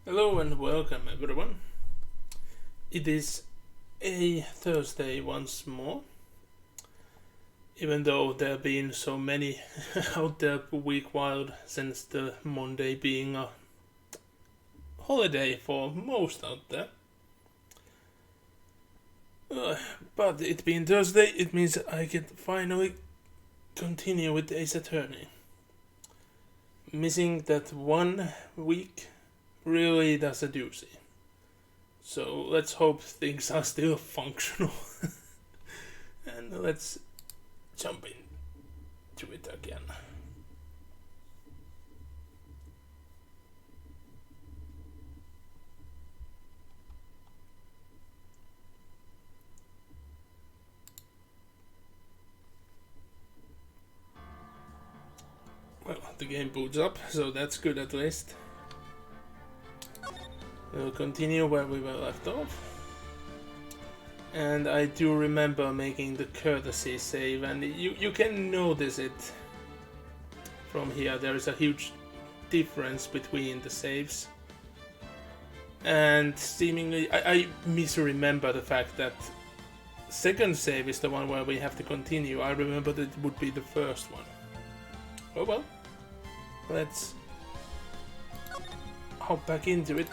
Hello and welcome everyone. It is a Thursday once more. Even though there have been so many out there week wild since the Monday being a holiday for most out there. But it being Thursday, it means I can finally continue with Ace Attorney. Missing that 1 week really does a doozy. So let's hope things are still functional. And let's jump into it again. Well, the game boots up, so that's good at least. We'll continue where we were left off. And I do remember making the courtesy save, and you can notice it from here. There is a huge difference between the saves. And seemingly, I misremember the fact that second save is the one where we have to continue. I remember that it would be the first one. Oh well. Let's hop back into it.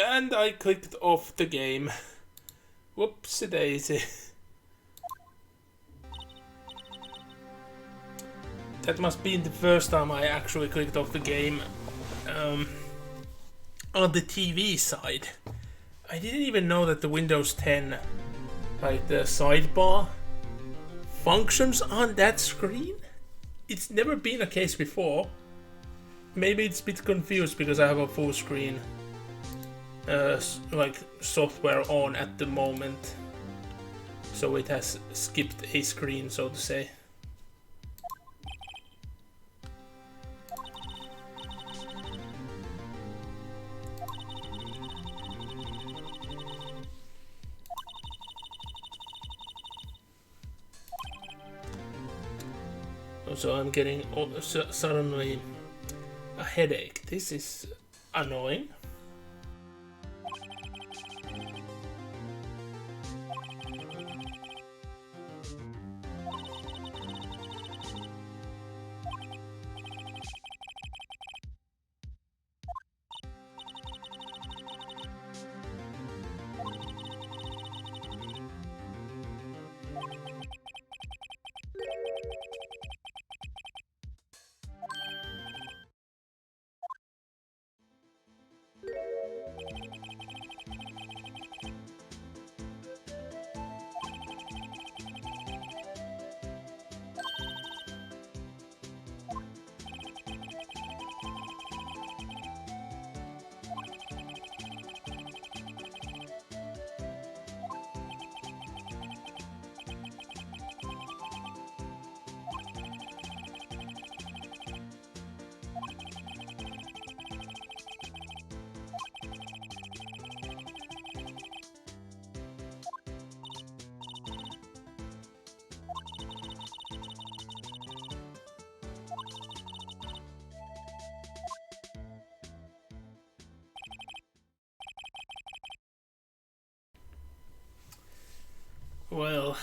And I clicked off the game. Whoopsie daisy. That must be the first time I actually clicked off the game on the TV side. I didn't even know that the Windows 10, like the sidebar, functions on that screen. It's never been a case before. Maybe it's a bit confused because I have a full screen like software on at the moment, so it has skipped a screen, so to say. So I'm getting suddenly a headache. This is annoying. Well,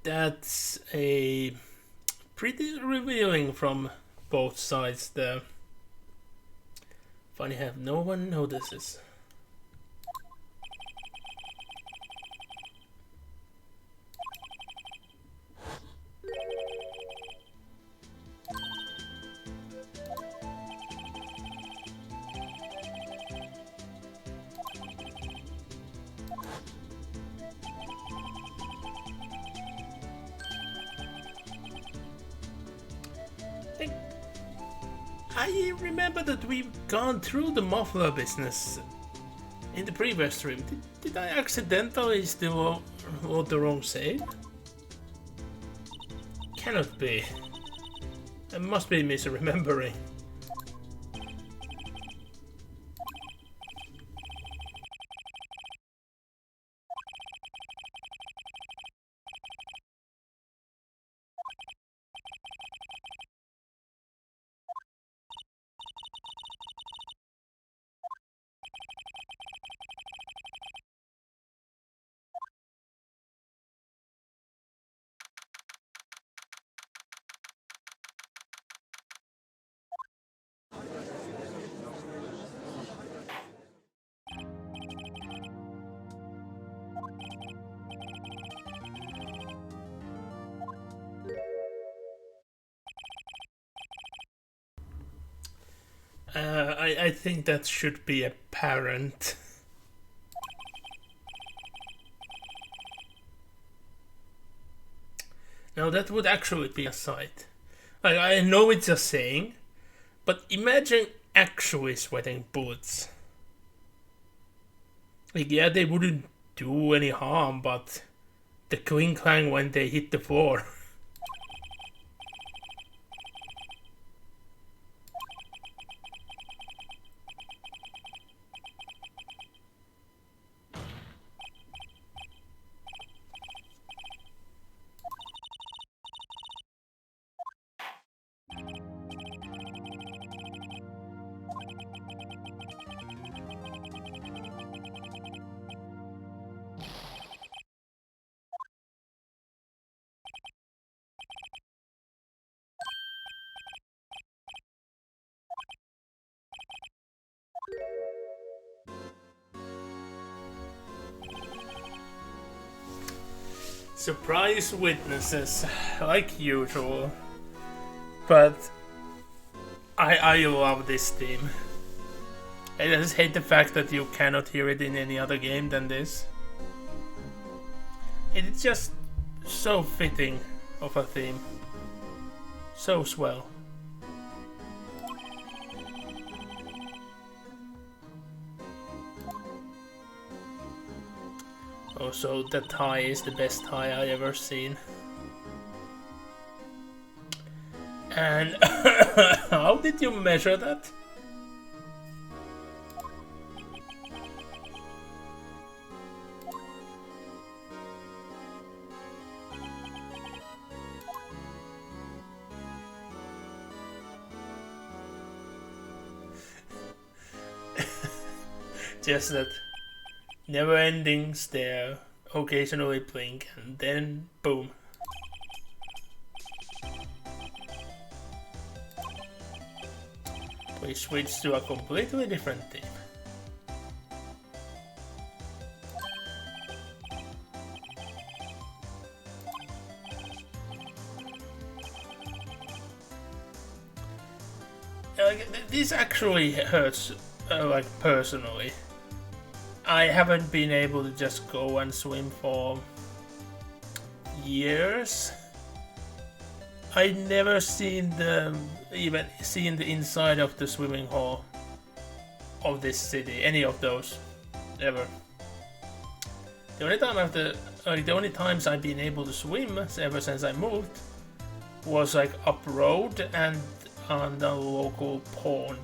that's a pretty revealing from both sides there. Funny how no one notices. I remember that we've gone through the muffler business in the previous stream. Did I accidentally still load the wrong save? Cannot be. I must be misremembering. I think that should be apparent. Now that would actually be a sight. I know it's a saying, but imagine actually sweating bullets. Like, yeah, they wouldn't do any harm, but the cling clang when they hit the floor. Surprise witnesses, like usual. But I love this theme. I just hate the fact that you cannot hear it in any other game than this. It's just so fitting of a theme. So swell. Also, the tie is the best tie I ever seen. And how did you measure that? Just that never-ending stare, occasionally blink, and then boom. We switch to a completely different theme. This actually hurts, like, personally. I haven't been able to just go and swim for years. I never even seen the inside of the swimming hole of this city, any of those, ever. The only times I've been able to swim ever since I moved was like up road and on the local pond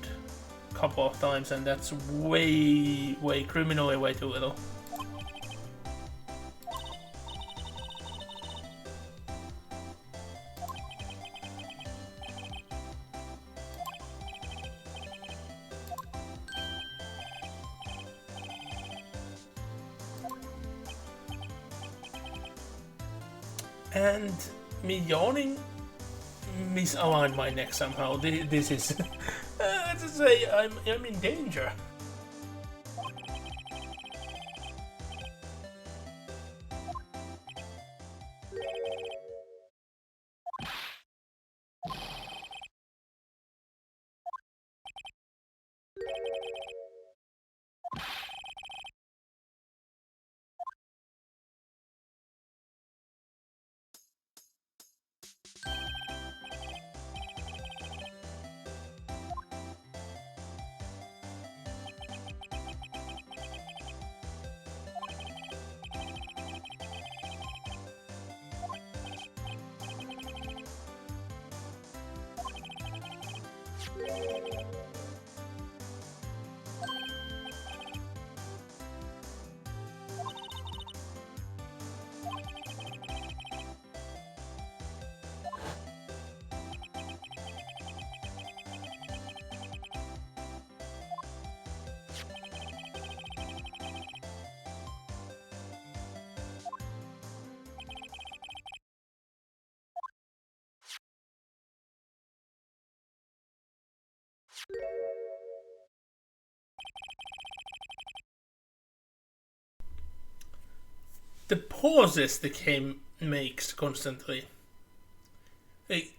a couple of times, and that's way criminally way too little. And me yawning misaligned my neck somehow. This is let's just say I'm in danger. The pauses the game makes constantly, like,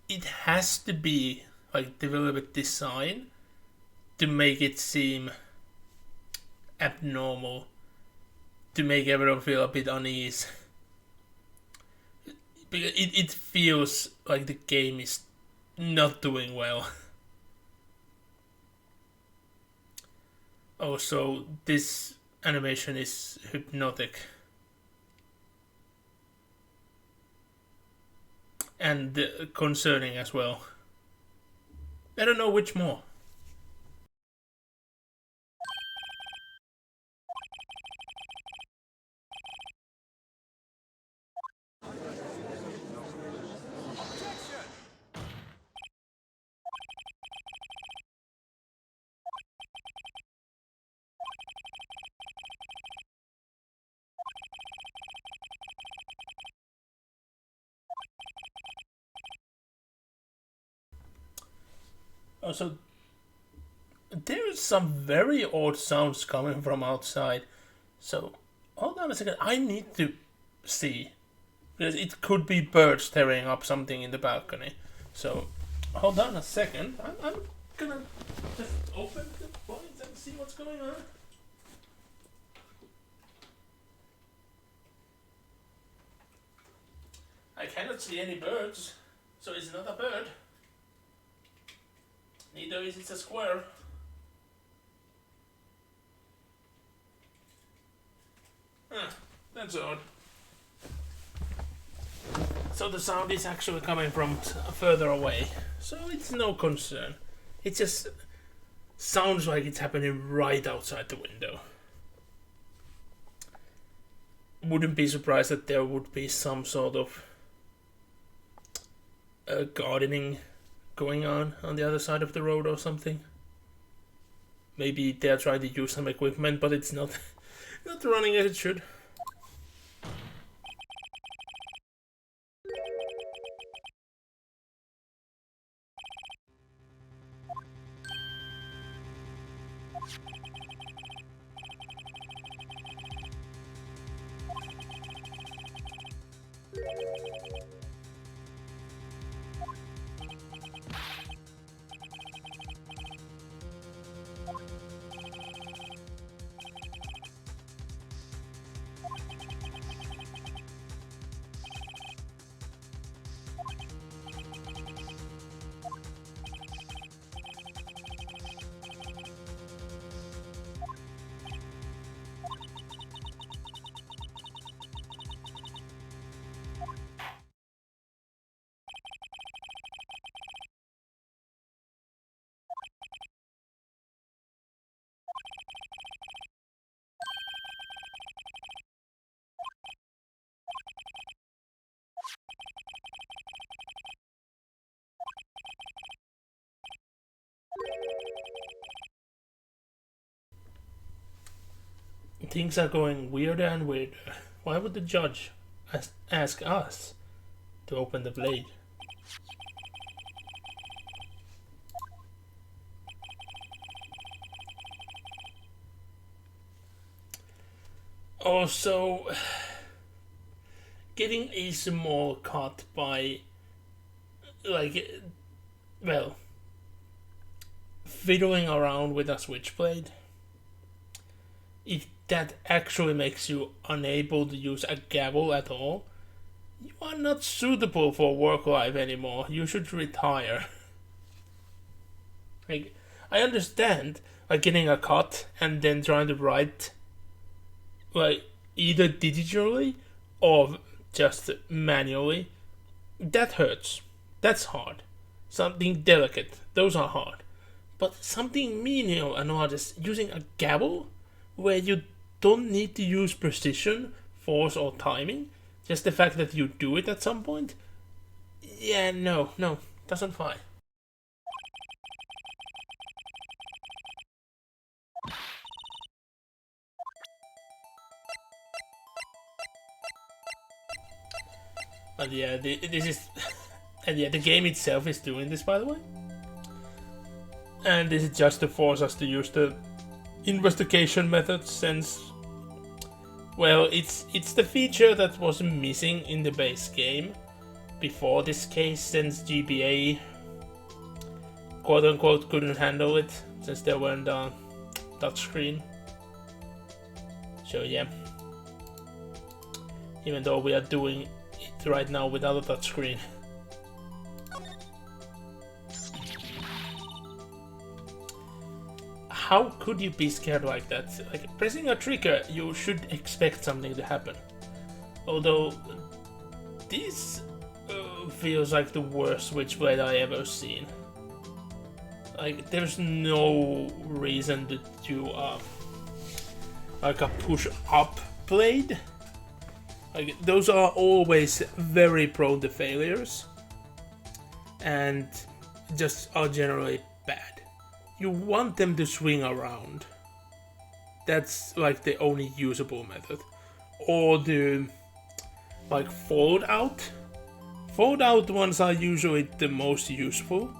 it has to be like developed design to make it seem abnormal, to make everyone feel a bit uneasy. Because it feels like the game is not doing well. Also, this animation is hypnotic. And concerning as well. I don't know which more. Also, there's some very odd sounds coming from outside. So, hold on a second. I need to see. Because it could be birds tearing up something in the balcony. So, hold on a second. I'm gonna just open the blinds and see what's going on. I cannot see any birds. So it's not a bird. Neither is it a square. That's odd. So the sound is actually coming from further away. So it's no concern. It just sounds like it's happening right outside the window. Wouldn't be surprised that there would be some sort of gardening going on the other side of the road or something. Maybe they're trying to use some equipment, but it's not running as it should. Things are going weirder and weirder. Why would the judge ask us to open the blade? Also, getting a small cut by, like, well, fiddling around with a switchblade, if that actually makes you unable to use a gavel at all, you are not suitable for work life anymore. You should retire. Like, I understand, like, getting a cut and then trying to write, like, either digitally or just manually. That hurts. That's hard. Something delicate. Those are hard. But something menial and hard is using a gavel where you don't need to use precision, force, or timing. Just the fact that you do it at some point. Yeah, no, doesn't fly. But yeah, this is, and yeah, the game itself is doing this, by the way. And this is just to force us to use the investigation method, since, well, it's the feature that was missing in the base game before this case, since GBA quote unquote couldn't handle it. since they weren't on touchscreen. So yeah, even though we are doing it right now without a touchscreen. How could you be scared like that? Like, pressing a trigger, you should expect something to happen. Although, this feels like the worst Switchblade I ever seen. Like, there's no reason to do like a push-up blade. Like, those are always very prone to failures. And just are generally bad. You want them to swing around. That's like the only usable method. Or the like fold out. Fold out ones are usually the most useful.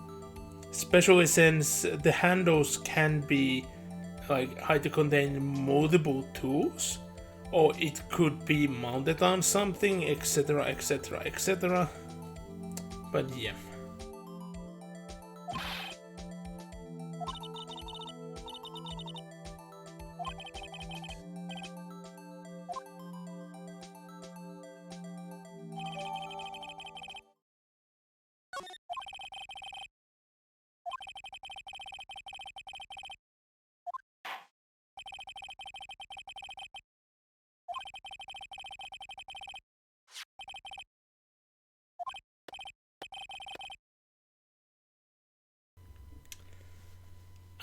Especially since the handles can be like had to contain multiple tools. Or it could be mounted on something, etc, etc, etc. But yeah.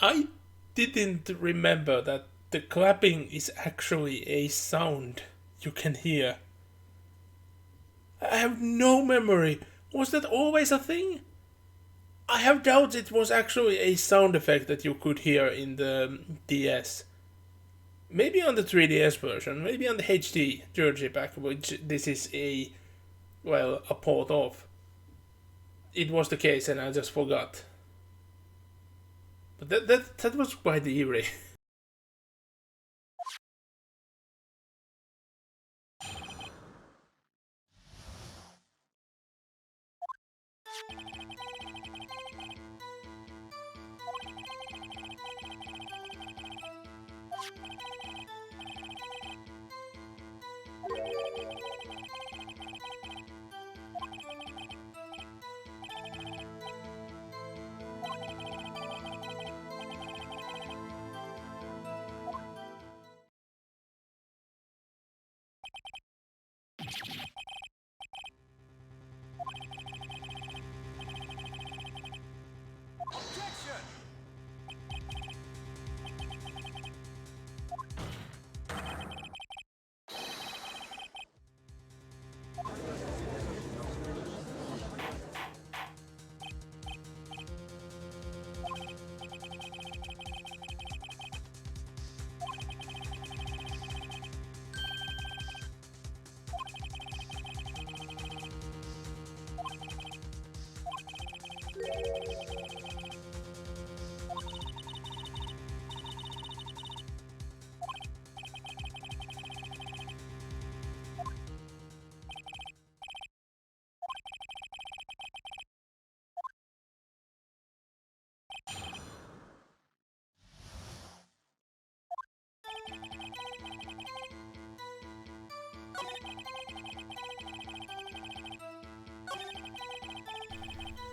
I didn't remember that the clapping is actually a sound you can hear. I have no memory. Was that always a thing? I have doubts it was actually a sound effect that you could hear in the DS. Maybe on the 3DS version, maybe on the HD Trilogy pack, which this is a port of. It was the case and I just forgot. But that was quite eerie.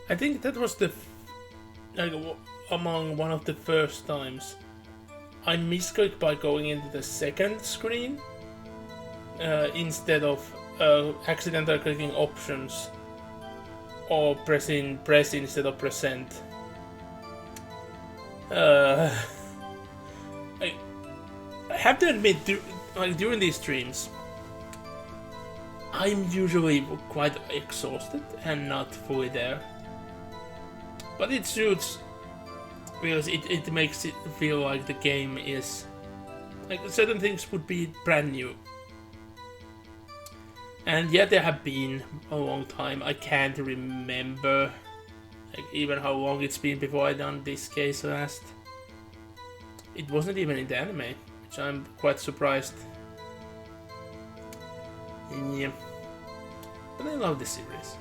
I think that was among one of the first times I misclicked by going into the second screen instead of accidentally clicking options or pressing press instead of present. I have to admit, during these streams, I'm usually quite exhausted and not fully there. But it suits, because it makes it feel like the game is... like, certain things would be brand new. And yet there have been a long time. I can't remember like even how long it's been before I done this case last. It wasn't even in the anime, which I'm quite surprised. Yeah. But I love this series.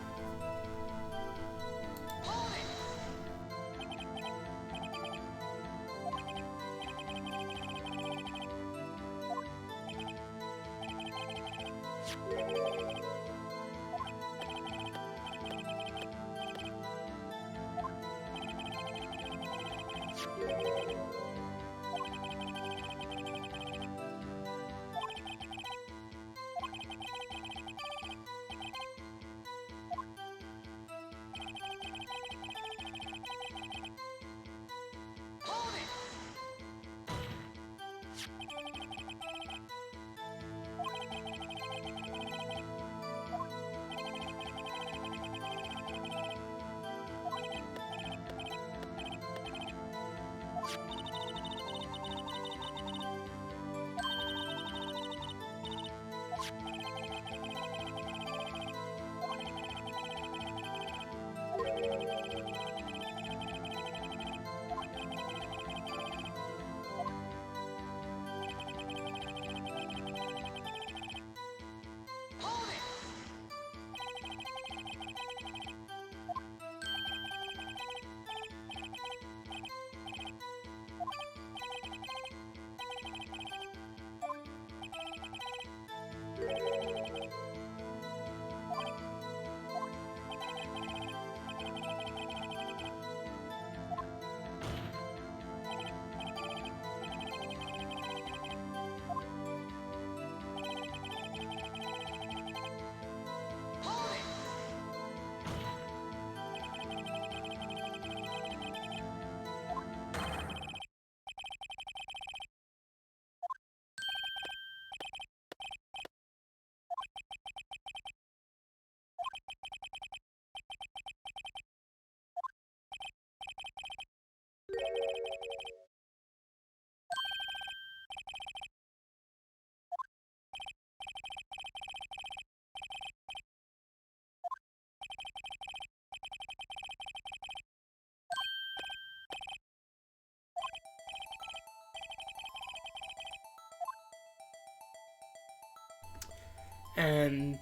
And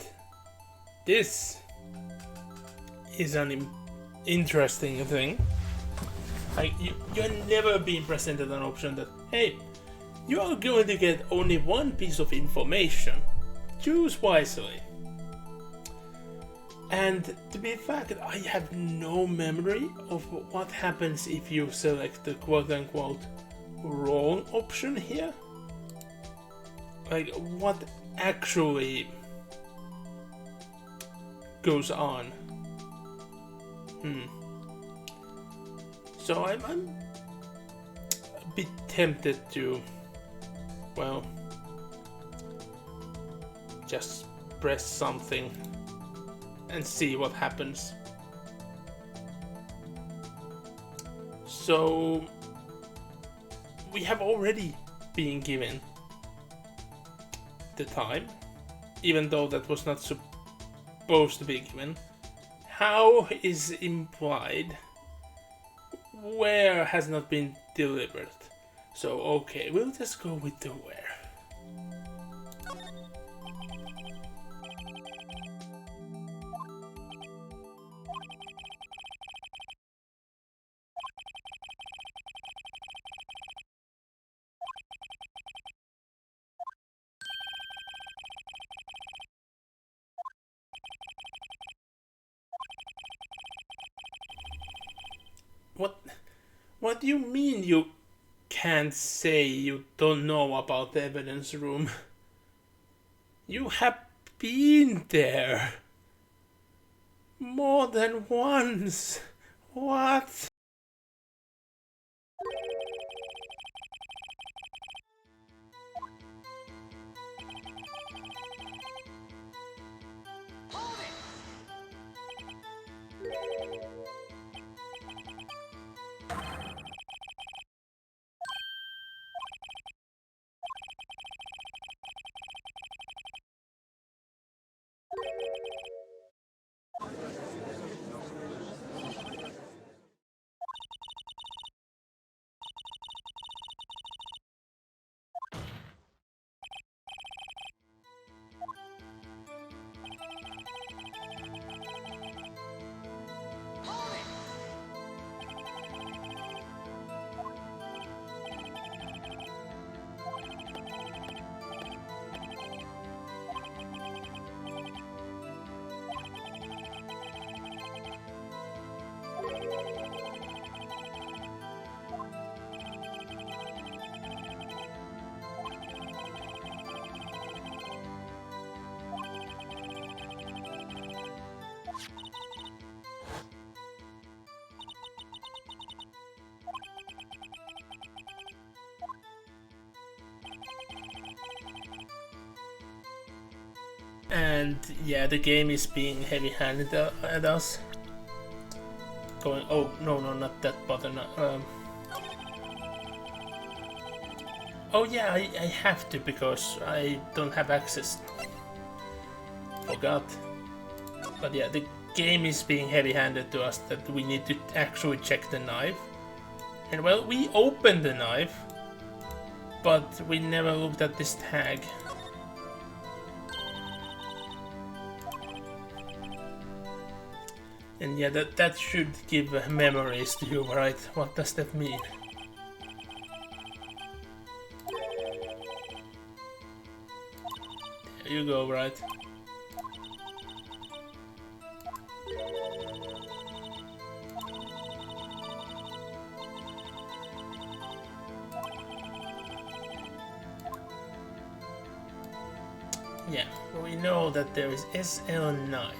this is an interesting thing. Like, you're never being presented an option that, hey, you are going to get only one piece of information. Choose wisely. And to be fact, I have no memory of what happens if you select the quote-unquote wrong option here. Like, what actually goes on. So I'm a bit tempted to, well, just press something and see what happens. So we have already been given the time, even though that was not supposed to be given. How is implied? Where has not been delivered. So okay, we'll just go with the where. What do you mean you can't say you don't know about the evidence room? You have been there more than once. What? And yeah, the game is being heavy-handed at us. Going, oh no, not that button. Oh yeah, I have to because I don't have access. Forgot. But yeah, the game is being heavy-handed to us that we need to actually check the knife. And well, we opened the knife, but we never looked at this tag. And yeah, that should give memories to you, right? What does that mean? There you go, right? Yeah, we know that there is SL9.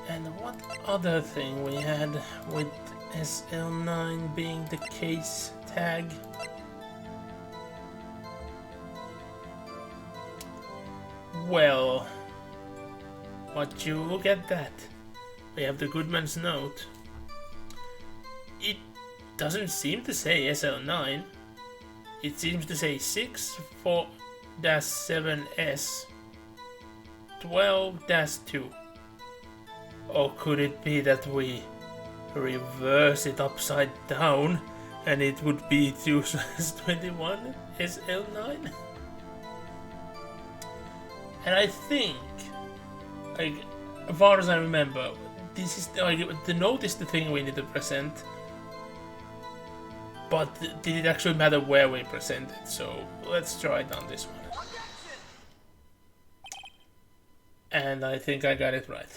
And what other thing we had with SL9 being the case tag? Well, would you look at that? We have the Goodman's note. It doesn't seem to say SL9. It seems to say 64-7S 12-2. Or could it be that we reverse it upside down and it would be 2/21 SL9? And I think, like, as far as I remember, this is like the note is the thing we need to present. But did it actually matter where we present it? So let's try it on this one. And I think I got it right.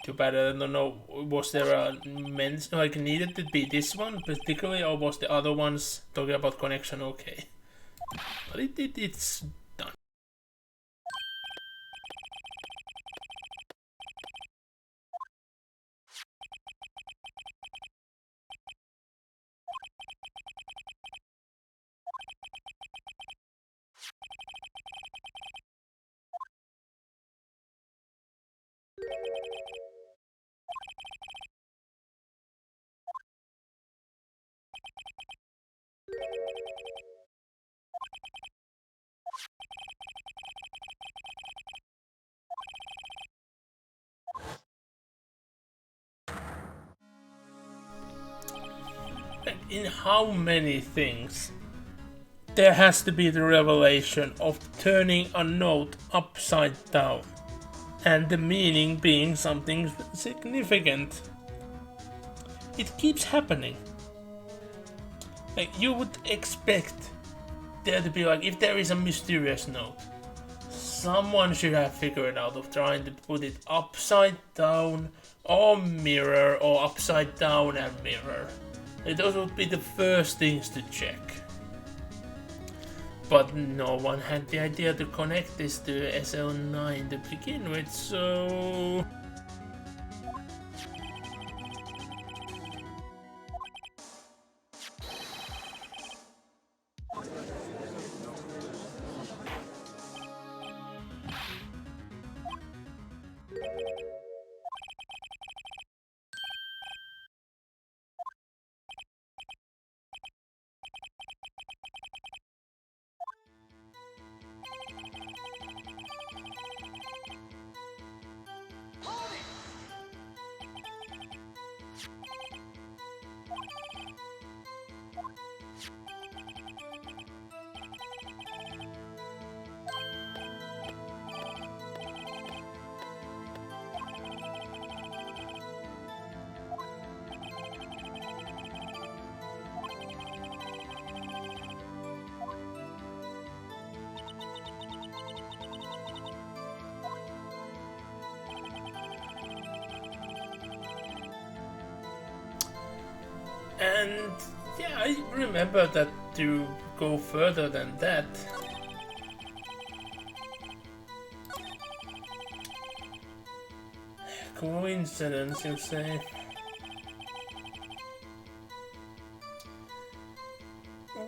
Too bad I don't know, was there a like needed to be this one particularly, or was the other ones talking about connection okay? But it's done. In how many things there has to be the revelation of turning a note upside down, and the meaning being something significant? It keeps happening. Like, you would expect there to be, like, if there is a mysterious note, someone should have figured out of trying to put it upside down or mirror, or upside down and mirror. Those would be the first things to check. But no one had the idea to connect this to SL9 to begin with, so... And yeah, I remember that to go further than that. Coincidence, you say?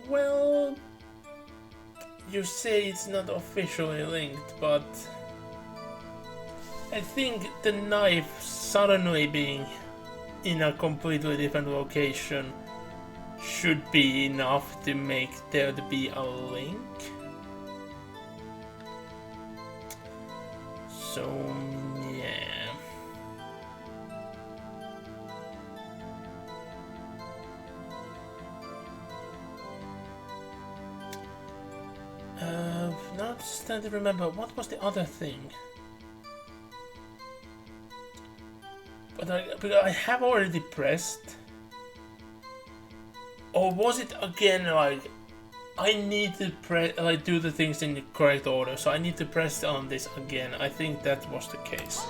Well, you say it's not officially linked, but I think the knife suddenly being in a completely different location should be enough to make there to be a link. So yeah. Now just trying to remember, what was the other thing? But I have already pressed. Or was it again like I need to press, like, do the things in the correct order, so I need to press on this again? I think that was the case.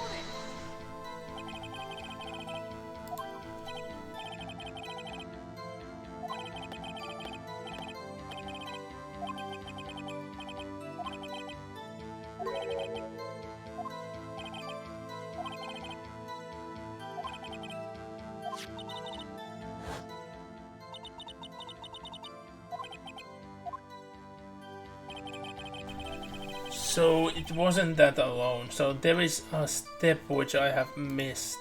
So it wasn't that alone. So there is a step which I have missed.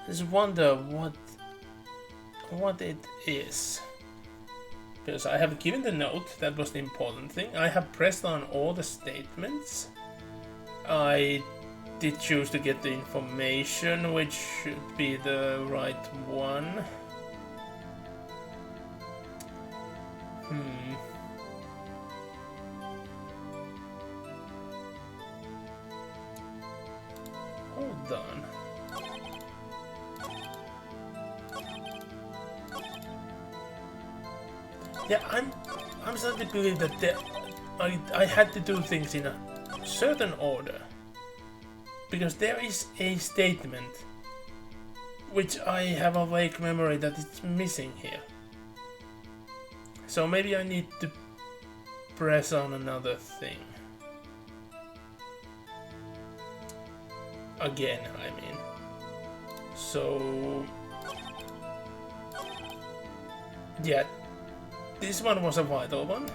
I just wonder what it is. Because I have given the note, that was the important thing. I have pressed on all the statements. I did choose to get the information, which should be the right one. done. Yeah, I'm starting to believe that I had to do things in a certain order. Because there is a statement which I have a vague memory that it's missing here. So maybe I need to press on another thing. Again, I mean. So... yeah, this one was a vital one.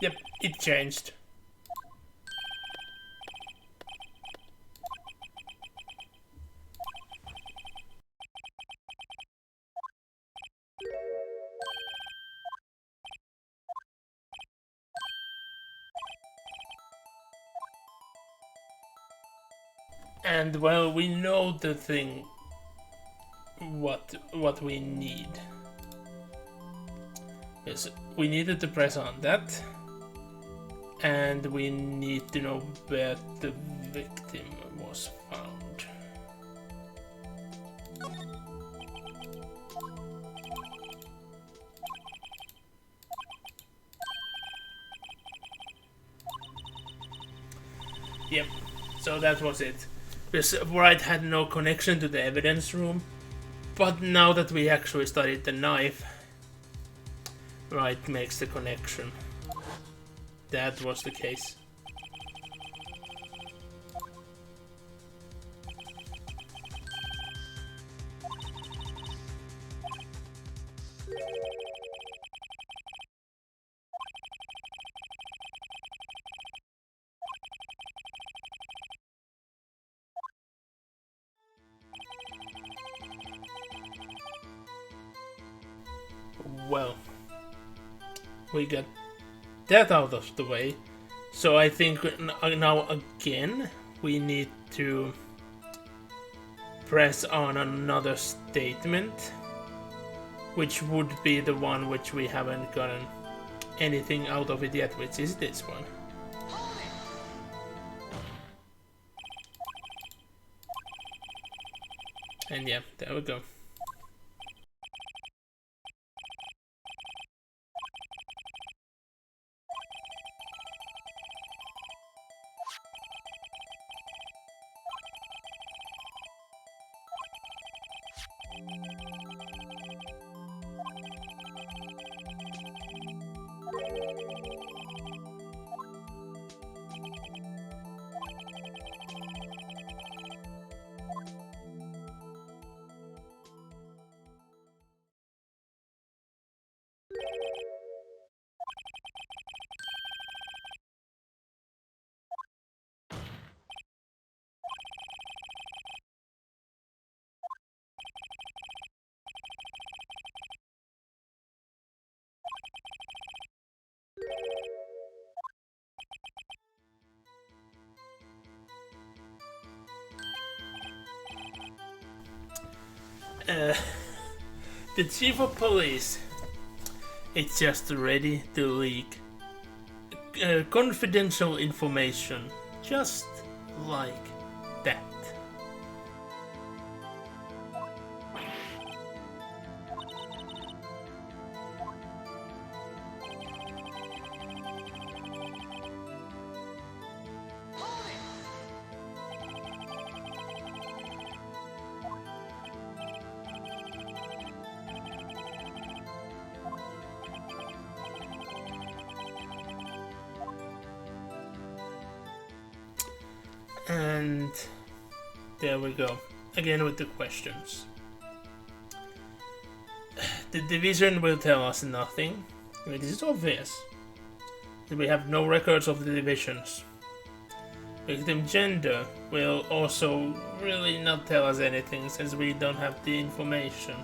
Yep, it changed. And well, we know the thing what we need. Yes, we needed to press on that, and we need to know where the victim was found. Yep, so that was it. Because Wright had no connection to the evidence room, but now that we actually studied the knife, Wright makes the connection. That was the case. Well, we got that out of the way, so I think now again we need to press on another statement, which would be the one which we haven't gotten anything out of it yet, which is this one. And yeah, there we go. The chief of police is just ready to leak confidential information, just like that. And there we go, again with the questions. The division will tell us nothing. It is obvious that we have no records of the divisions. Victim gender will also really not tell us anything since we don't have the information.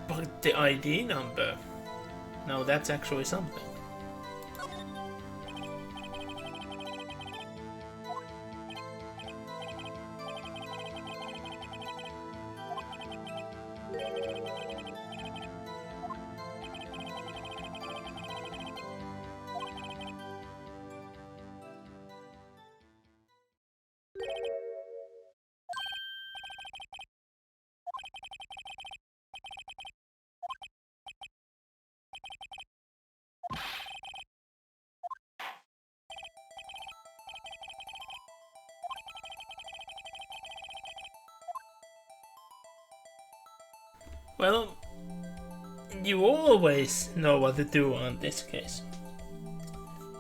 But the ID number, now that's actually something. Well, you always know what to do on this case.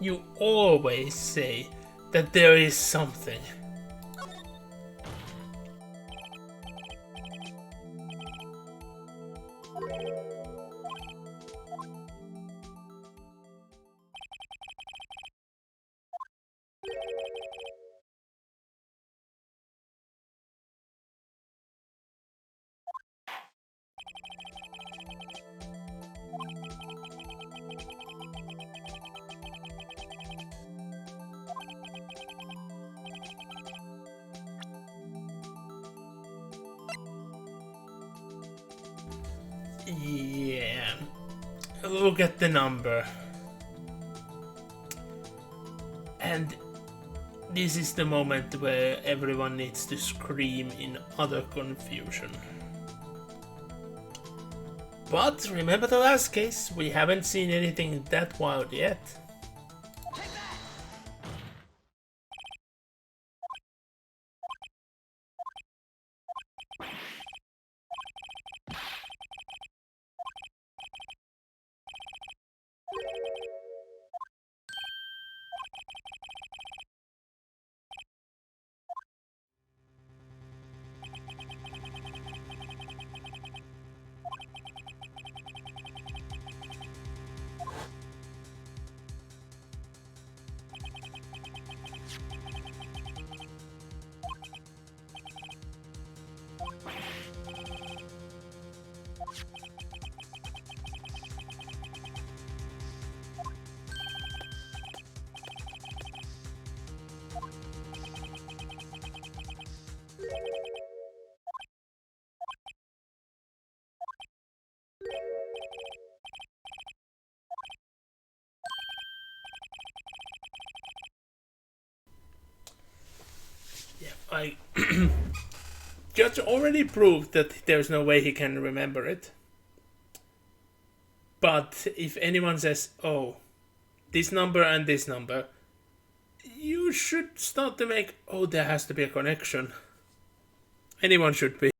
You always say that there is something. Yeah. Look at the number. And this is the moment where everyone needs to scream in utter confusion. But remember the last case, we haven't seen anything that wild yet. Yeah, Judge already proved that there's no way he can remember it. But if anyone says, oh, this number and this number, you should start to make, oh, there has to be a connection. Anyone should be.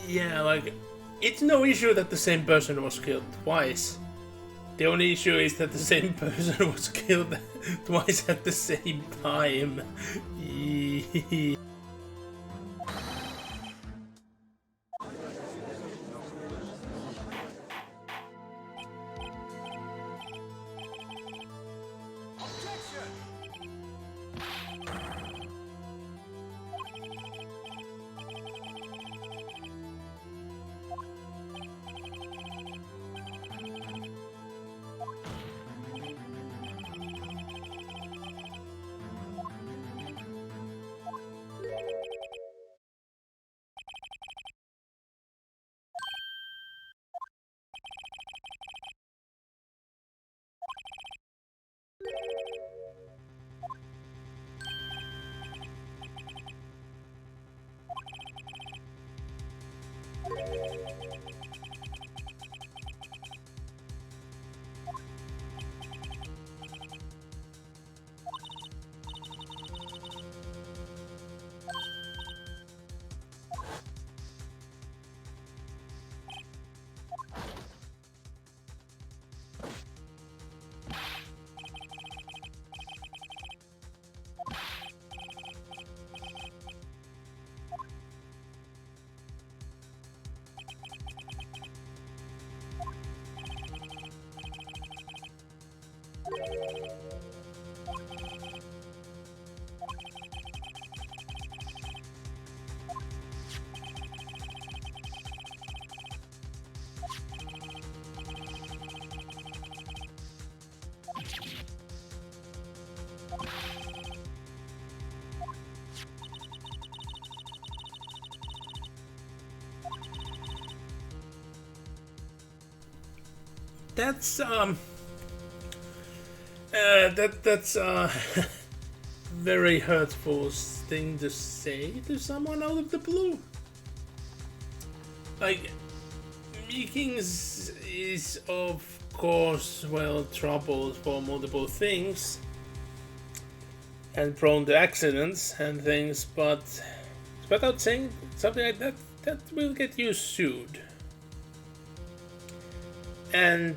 Yeah, like, it's no issue that the same person was killed twice. The only issue is that the same person was killed twice at the same time. That's that's very hurtful thing to say to someone out of the blue. Like, Meekings is of course well troubled for multiple things and prone to accidents and things, but without saying something like that, that will get you sued. And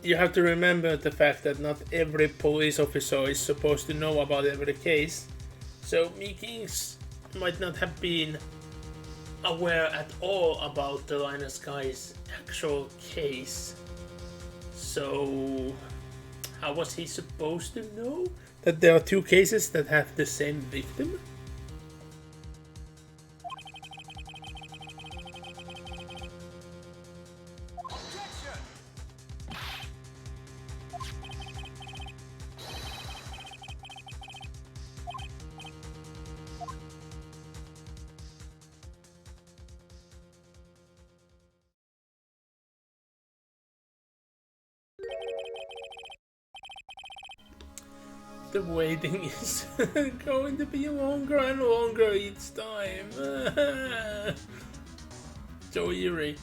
you have to remember the fact that not every police officer is supposed to know about every case, so Meekings might not have been aware at all about the Linus guy's actual case. So how was he supposed to know that there are two cases that have the same victim? The waiting is going to be longer and longer each time. So eerie.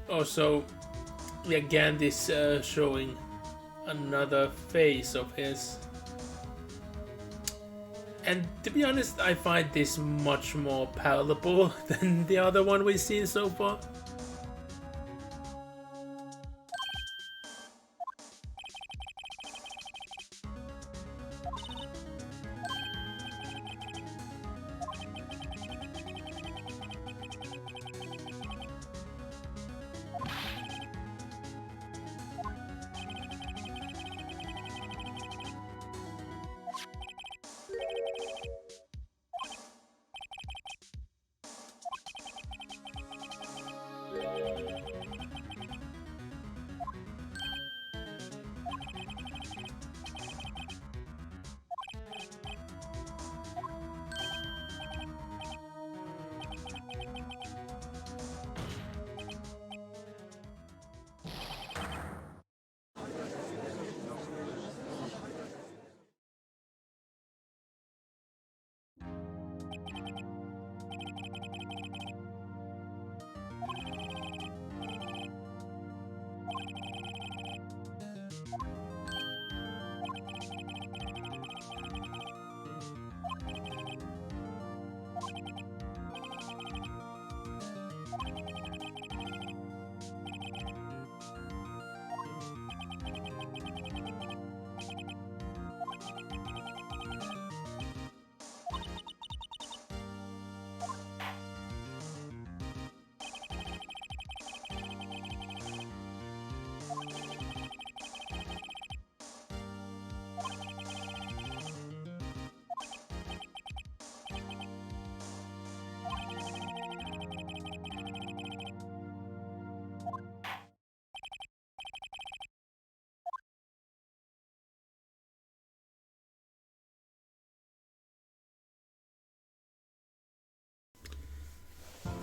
Also, yeah, Gandhi's showing another face of his. And to be honest, I find this much more palatable than the other one we've seen so far.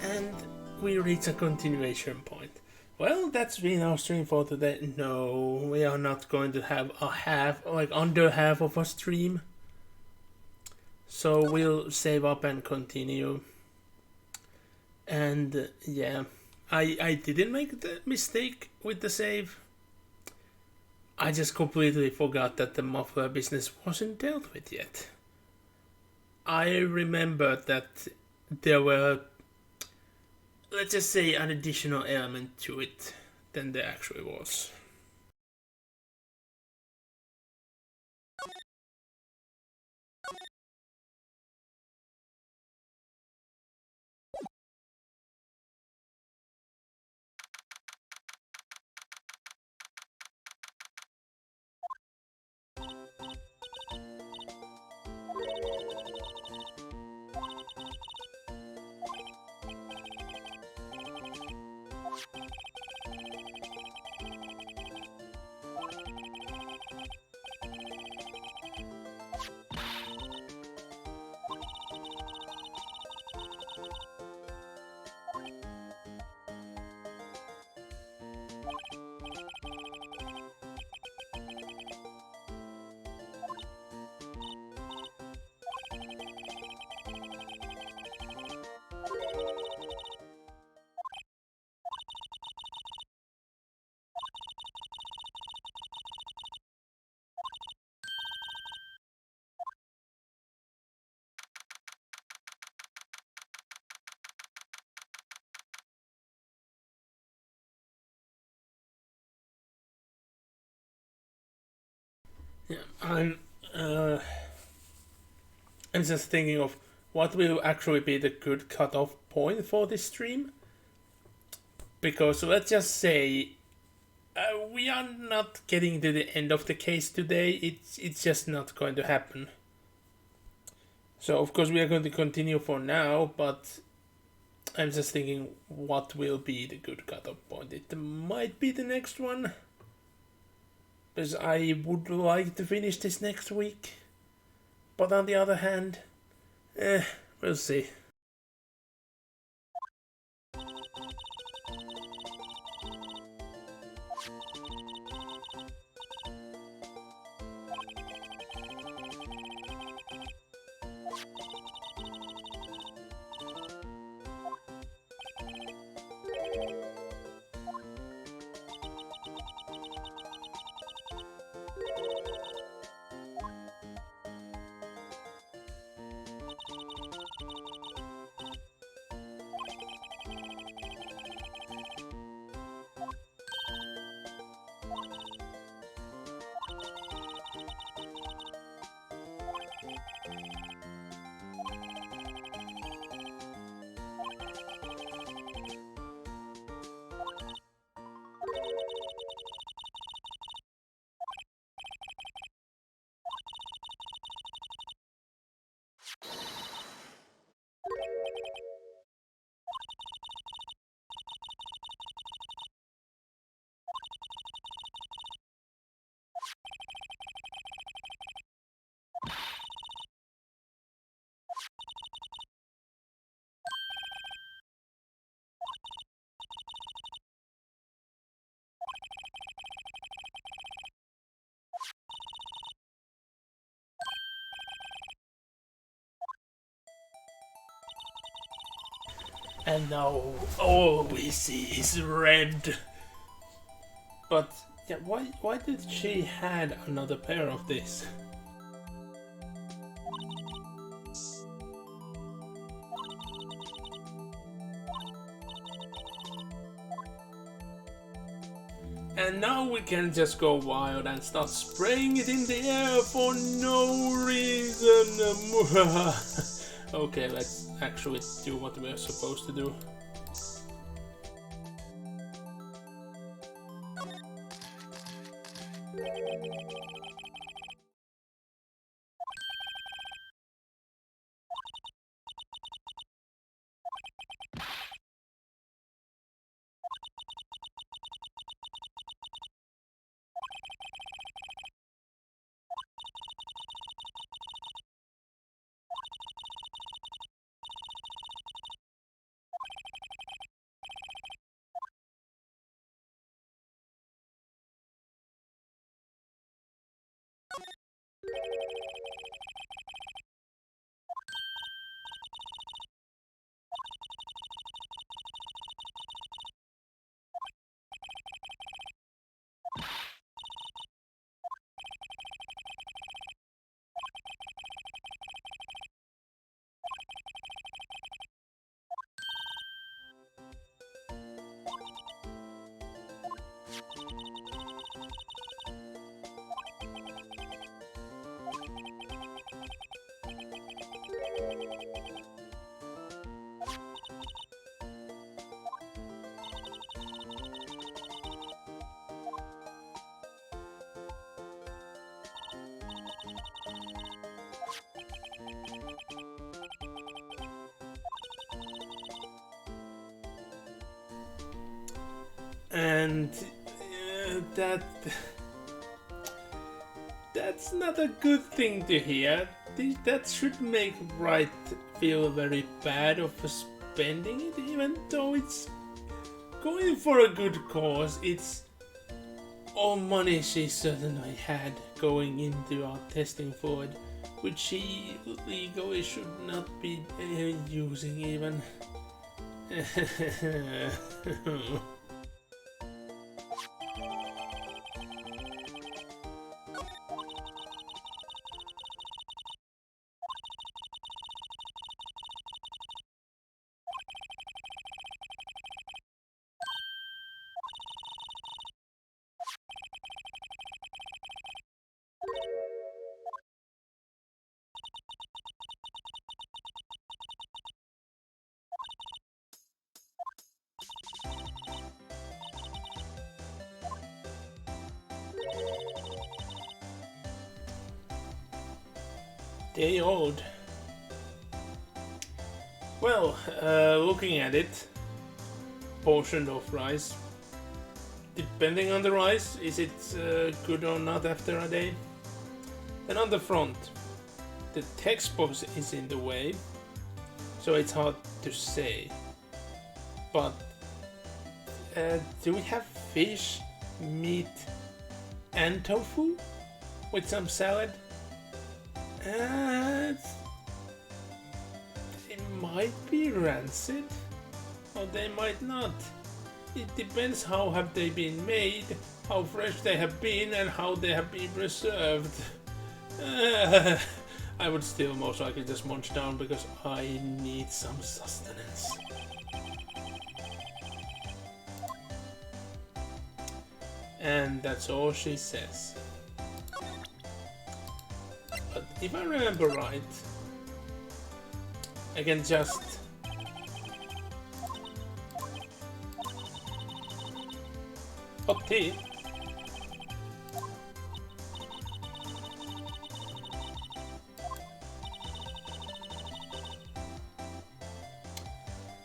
And we reach a continuation point. Well, that's been our stream for today. No, we are not going to have a half, like under half of a stream. So we'll save up and continue. And yeah, I didn't make the mistake with the save. I just completely forgot that the muffler business wasn't dealt with yet. I remember that there were, let's just say, an additional element to it than there actually was. I'm I'm just thinking of what will actually be the good cutoff point for this stream. Because let's just say we are not getting to the end of the case today. It's just not going to happen. So of course we are going to continue for now, but I'm just thinking what will be the good cutoff point. It might be the next one, because I would like to finish this next week. But on the other hand, we'll see. And now all we see is red. But yeah, why did she had another pair of this? And now we can just go wild and start spraying it in the air for no reason. Okay, let's actually do what we're supposed to do. And that's not a good thing to hear. That should make Wright feel very bad of spending it, even though it's going for a good cause. It's all money she certainly had going into our testing for it, which she legally should not be using even. day old. Well, looking at it, portion of rice. Depending on the rice, is it good or not after a day? Then on the front, the text box is in the way, so it's hard to say. But do we have fish, meat, and tofu with some salad? It might be rancid, or they might not. It depends how have they been made, how fresh they have been, and how they have been preserved. I would still most likely just munch down because I need some sustenance. And that's all she says. But if I remember right, I can just hot tea.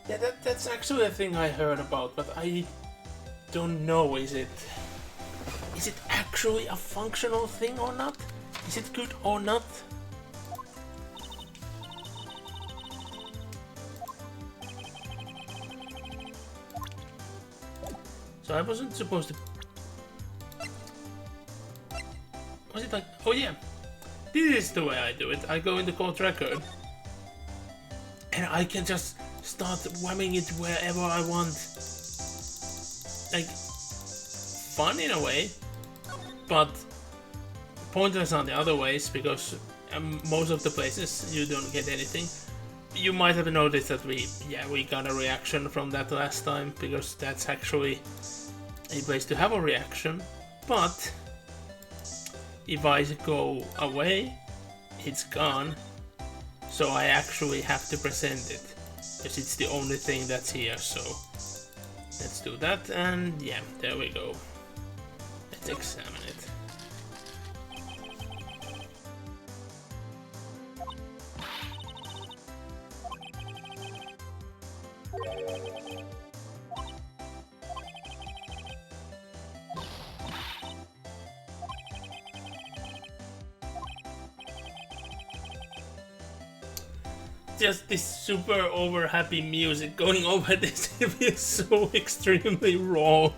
Yeah, that's actually a thing I heard about, but I don't know, is it actually a functional thing or not? Is it good or not? So I wasn't supposed to... Was it like... Oh yeah! This is the way I do it. I go in the court record. And I can just start whamming it wherever I want. Like... Fun in a way. But... Pointless on the other ways, because most of the places you don't get anything. You might have noticed that we got a reaction from that last time, because that's actually a place to have a reaction. But if I go away, it's gone, so I actually have to present it, because it's the only thing that's here. So let's do that, and yeah, there we go. Let's examine it. Just this super over happy music going over this, it feels so extremely wrong.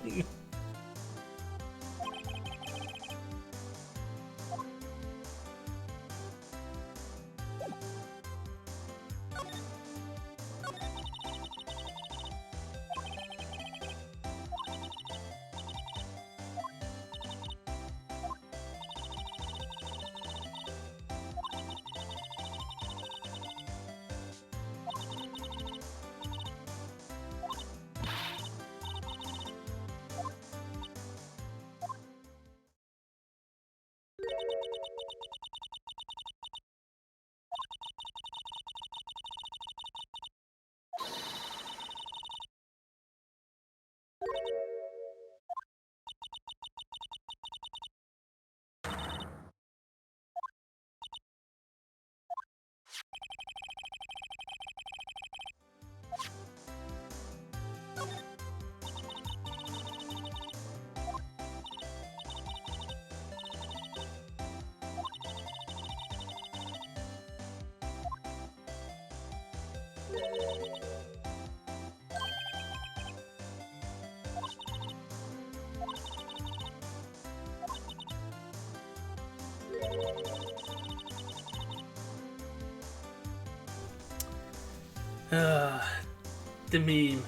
The meme,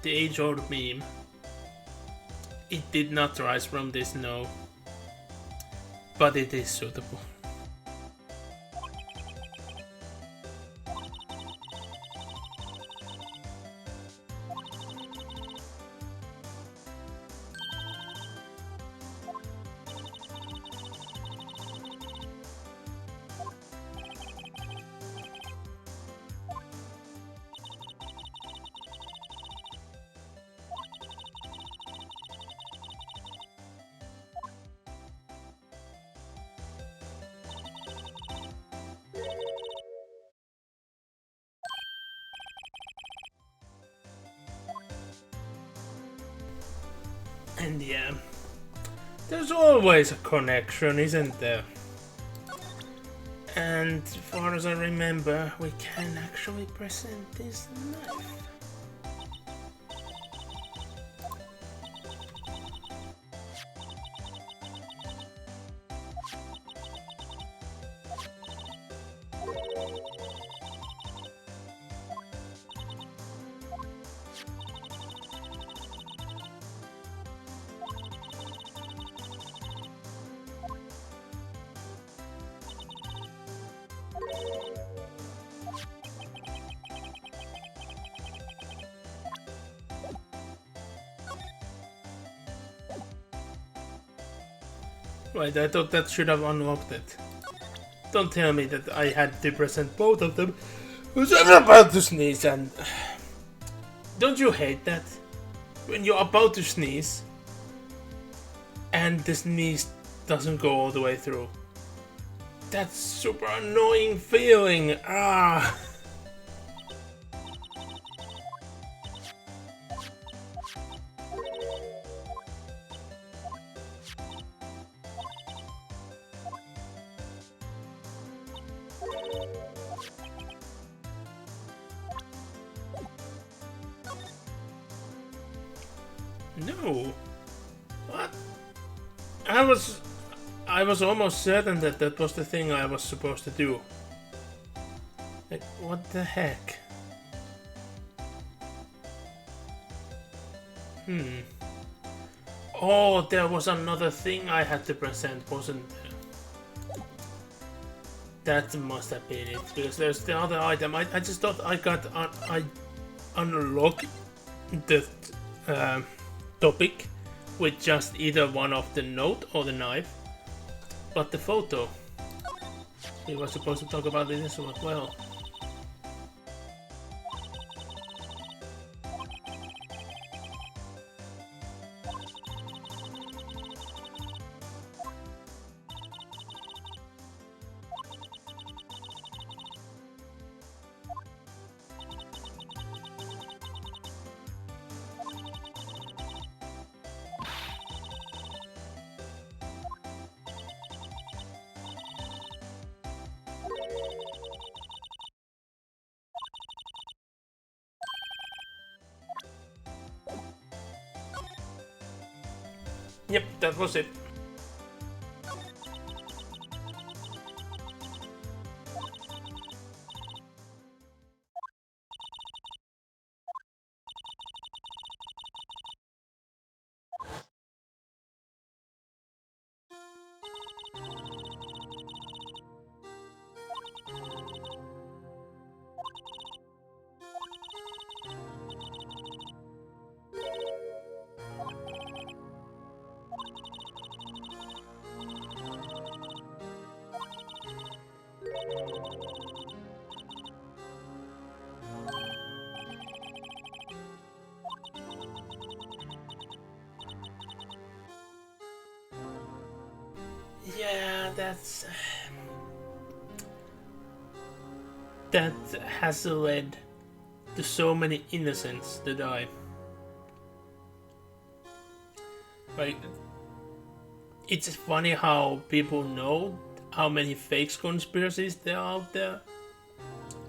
the age-old meme. It did not rise from this, no, but it is suitable. And yeah, there's always a connection, isn't there? And as far as I remember, we can actually present this knife. Right, I thought that should have unlocked it. Don't tell me that I had to present both of them. Because I'm about to sneeze and... Don't you hate that? When you're about to sneeze and the sneeze doesn't go all the way through. That's super annoying feeling. Ah. No. What? I was almost certain that that was the thing I was supposed to do. Like, what the heck? Oh, there was another thing I had to present, wasn't there? That must have been it, because there's the other item. I just thought I unlocked the topic with just either one of the note or the knife, but the photo, we were supposed to talk about this as well. Yep, that was it. Yeah, that has led to so many innocents to die. Like, it's funny how people know how many fake conspiracies there are out there.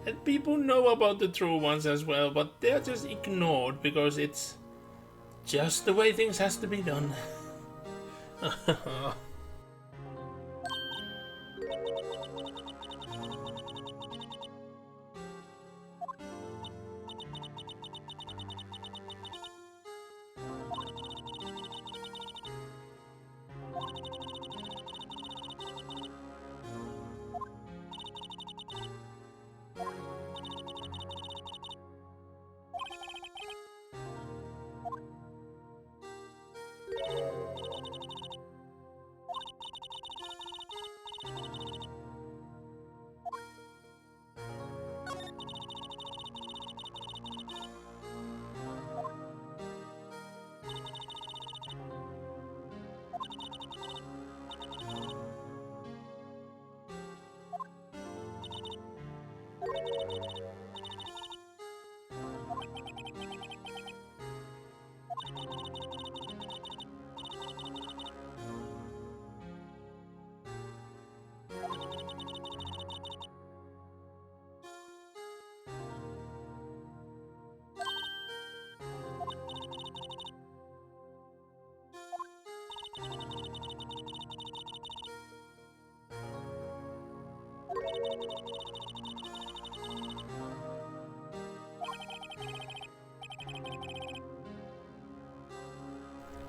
And people know about the true ones as well, but they're just ignored because it's just the way things has to be done.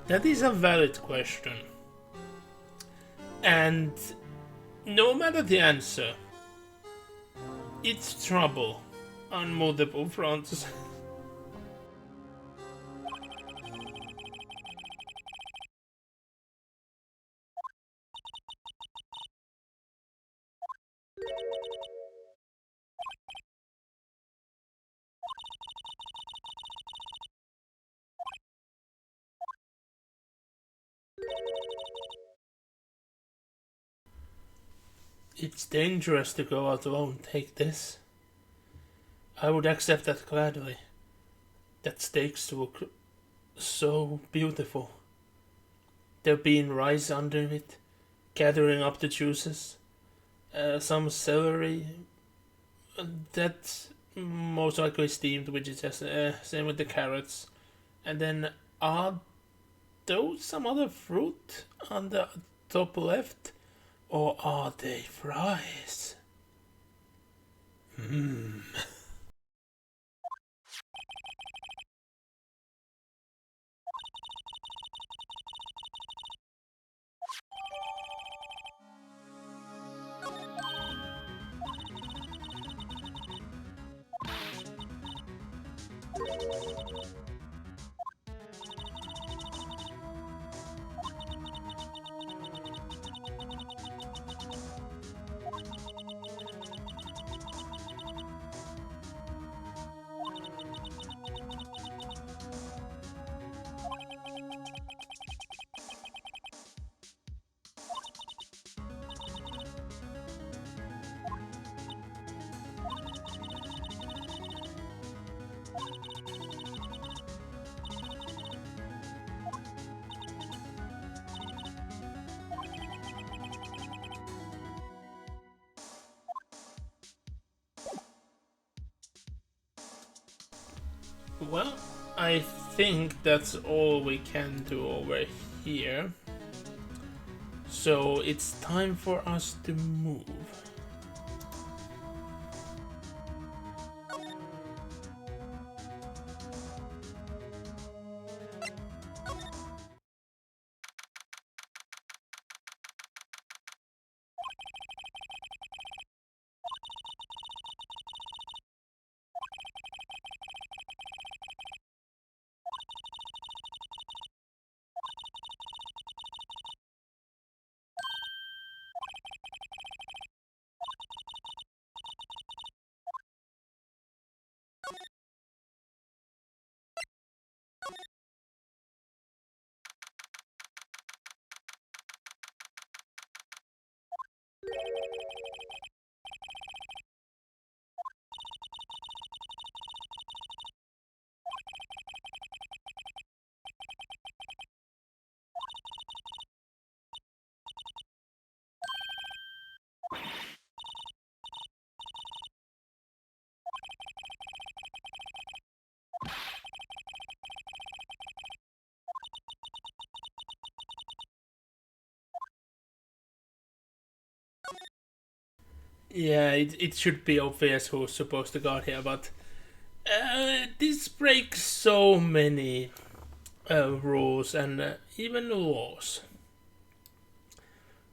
That is a valid question. And no matter the answer, it's trouble on multiple fronts. It's dangerous to go out alone, take this. I would accept that gladly. That steaks look so beautiful. There being rice under it, gathering up the juices, some celery. That's most likely steamed, which is just same with the carrots. And then are those some other fruit on the top left? Or are they fries? Well, I think that's all we can do over here. So it's time for us to move. Yeah, it should be obvious who's supposed to go here, but this breaks so many rules and even laws.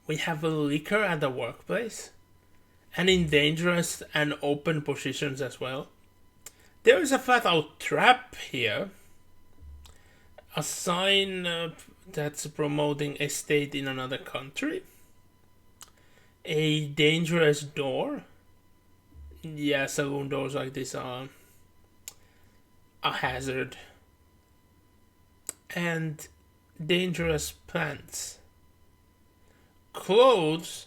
We have a liquor at the workplace, and in dangerous and open positions as well. There is a flat out trap here. A sign that's promoting a state in another country. A dangerous door. Yeah, saloon doors like this are a hazard. And dangerous plants. Clothes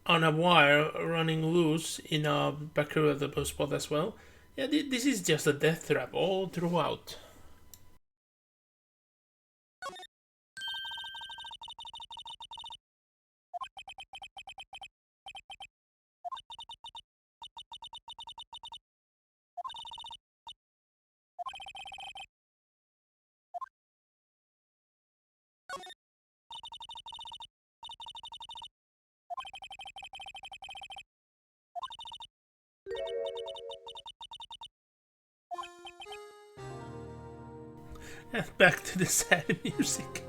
on a wire running loose in a bacterial spot as well. Yeah, this is just a death trap all throughout. And back to the sad music.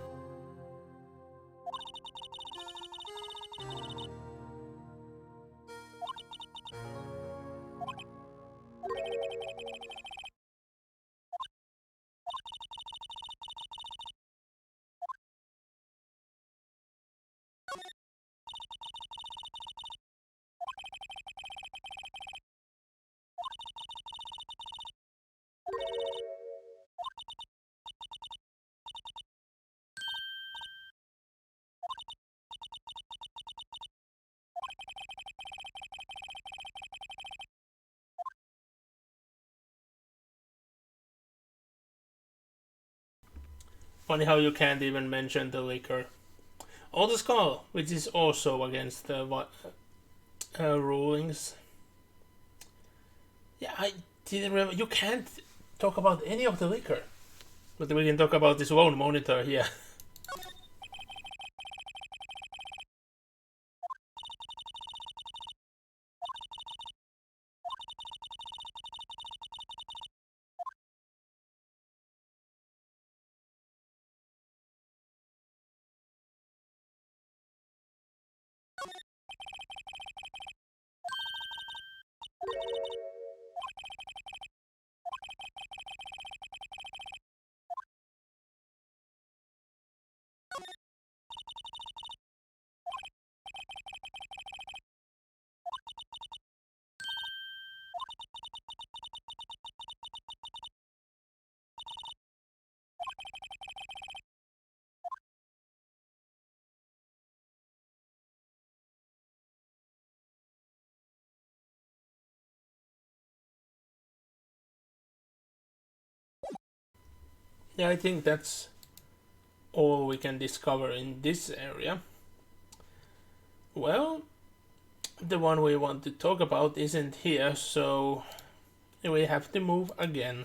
Funny how you can't even mention the liquor. Or the skull, which is also against the rulings. Yeah, I didn't remember. You can't talk about any of the liquor. But we can talk about this one monitor here. Yeah, I think that's all we can discover in this area. Well, the one we want to talk about isn't here, so we have to move again.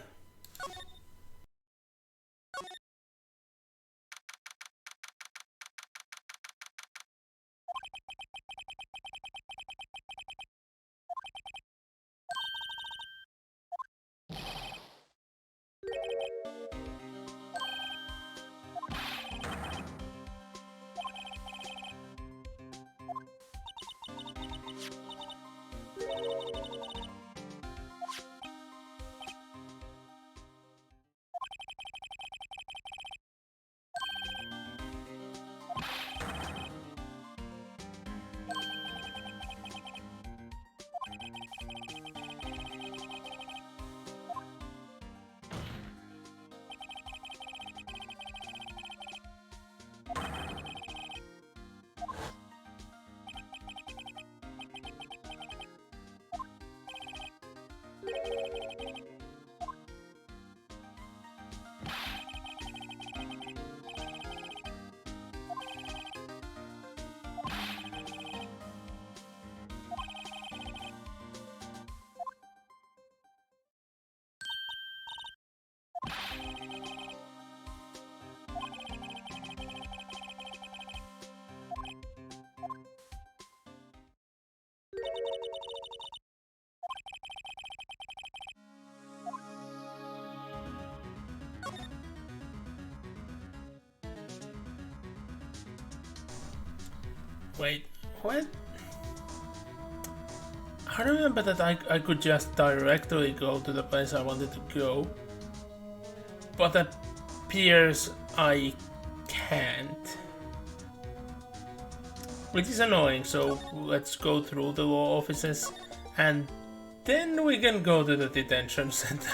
Wait, what? I remember that I could just directly go to the place I wanted to go, but appears I can't. Which is annoying, so let's go through the law offices and then we can go to the detention center.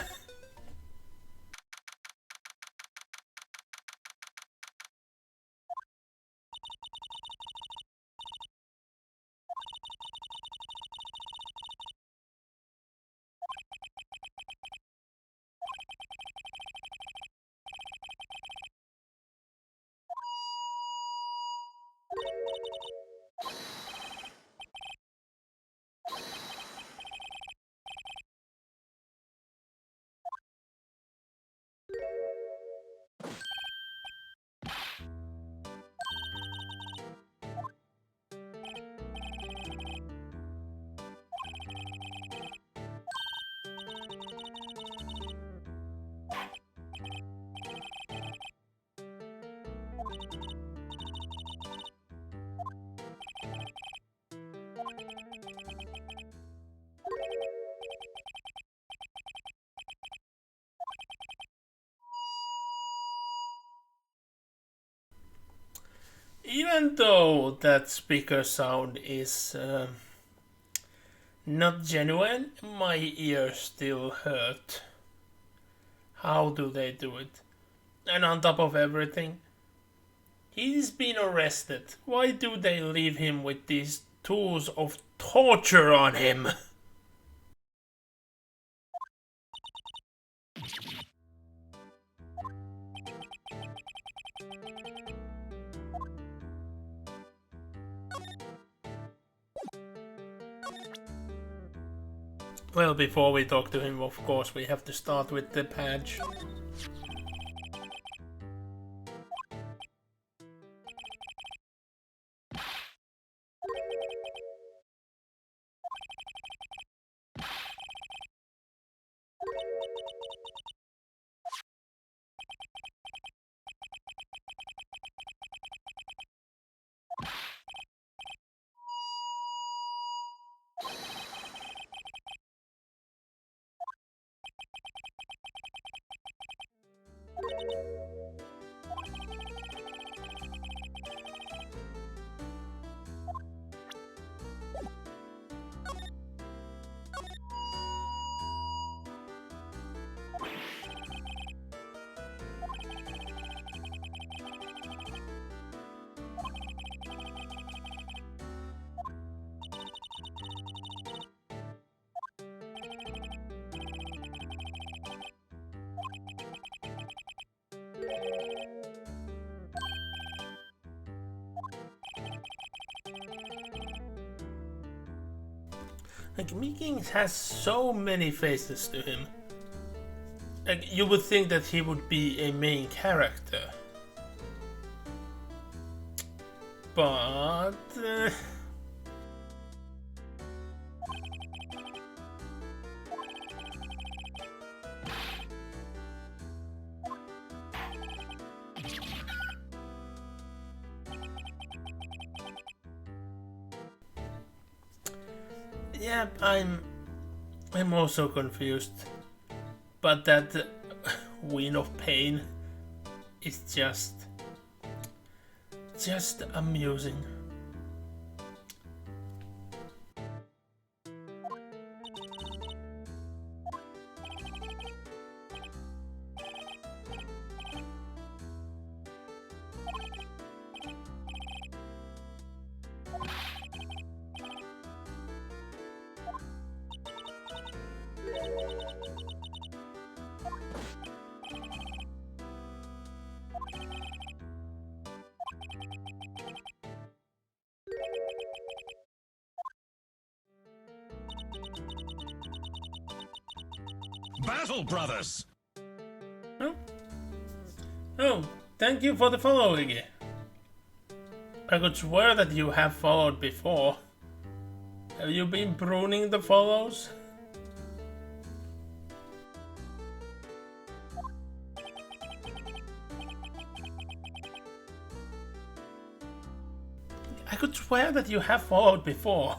Even though that speaker sound is not genuine, my ears still hurt. How do they do it? And on top of everything, he's been arrested. Why do they leave him with these tools of torture on him? Well, before we talk to him, of course, we have to start with the badge. Like, Meekings has so many faces to him. Like, you would think that he would be a main character. But... yeah, I'm also confused. But that Wheel of Pain is just amusing. Battle Brothers! Oh, thank you for the follow, Iggy. I could swear that you have followed before. Have you been pruning the follows? I could swear that you have followed before.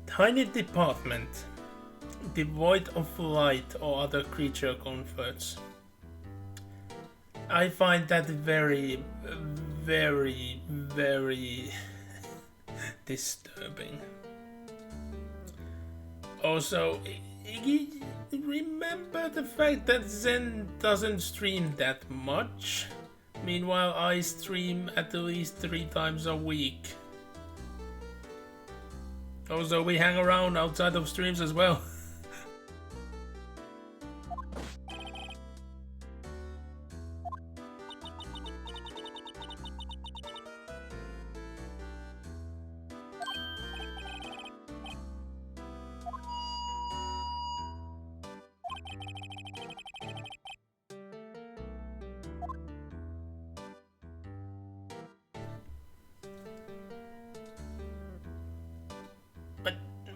Tiny department, devoid of light or other creature comforts. I find that very, very, very disturbing. Also, remember the fact that Zen doesn't stream that much? Meanwhile, I stream at least 3 times a week. Also, we hang around outside of streams as well.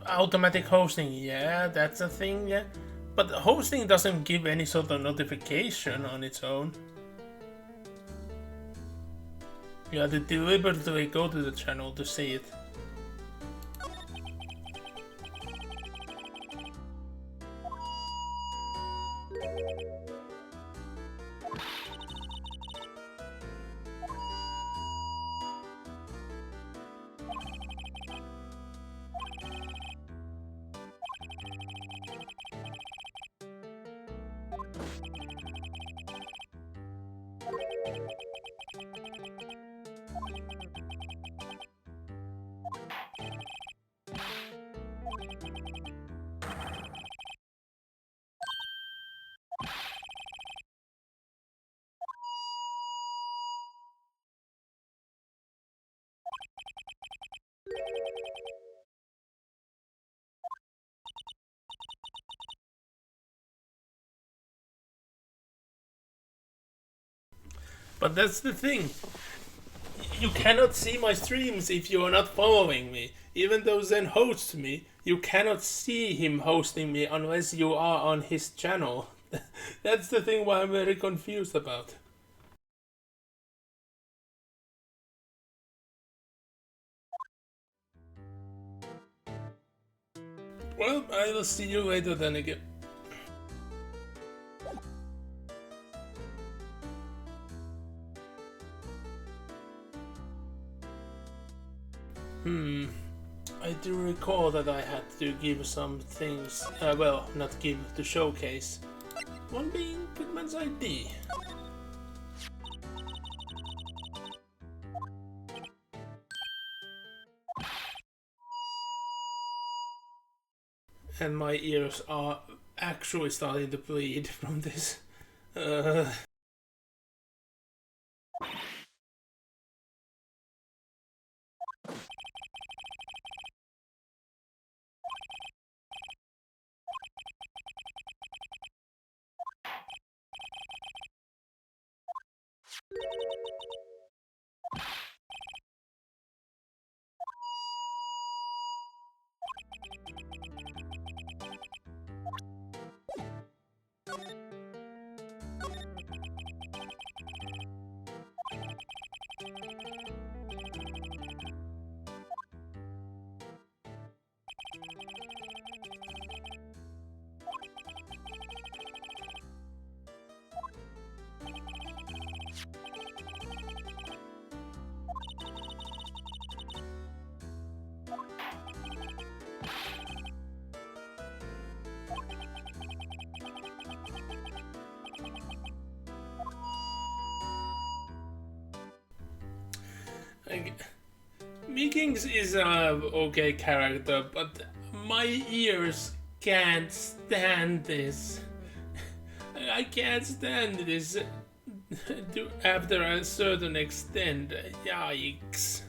Automatic hosting, yeah, that's a thing, yeah. But hosting doesn't give any sort of notification on its own. You have to deliberately go to the channel to see it. But that's the thing. You cannot see my streams if you are not following me. Even though Zen hosts me, you cannot see him hosting me unless you are on his channel. That's the thing why I'm very confused about. Well, I will see you later then again. I do recall that I had to give some things, well, not give, to showcase. One being Goodman's ID. And my ears are actually starting to bleed from this. Meekings is a okay character, but my ears can't stand this. I can't stand this after a certain extent. Yikes.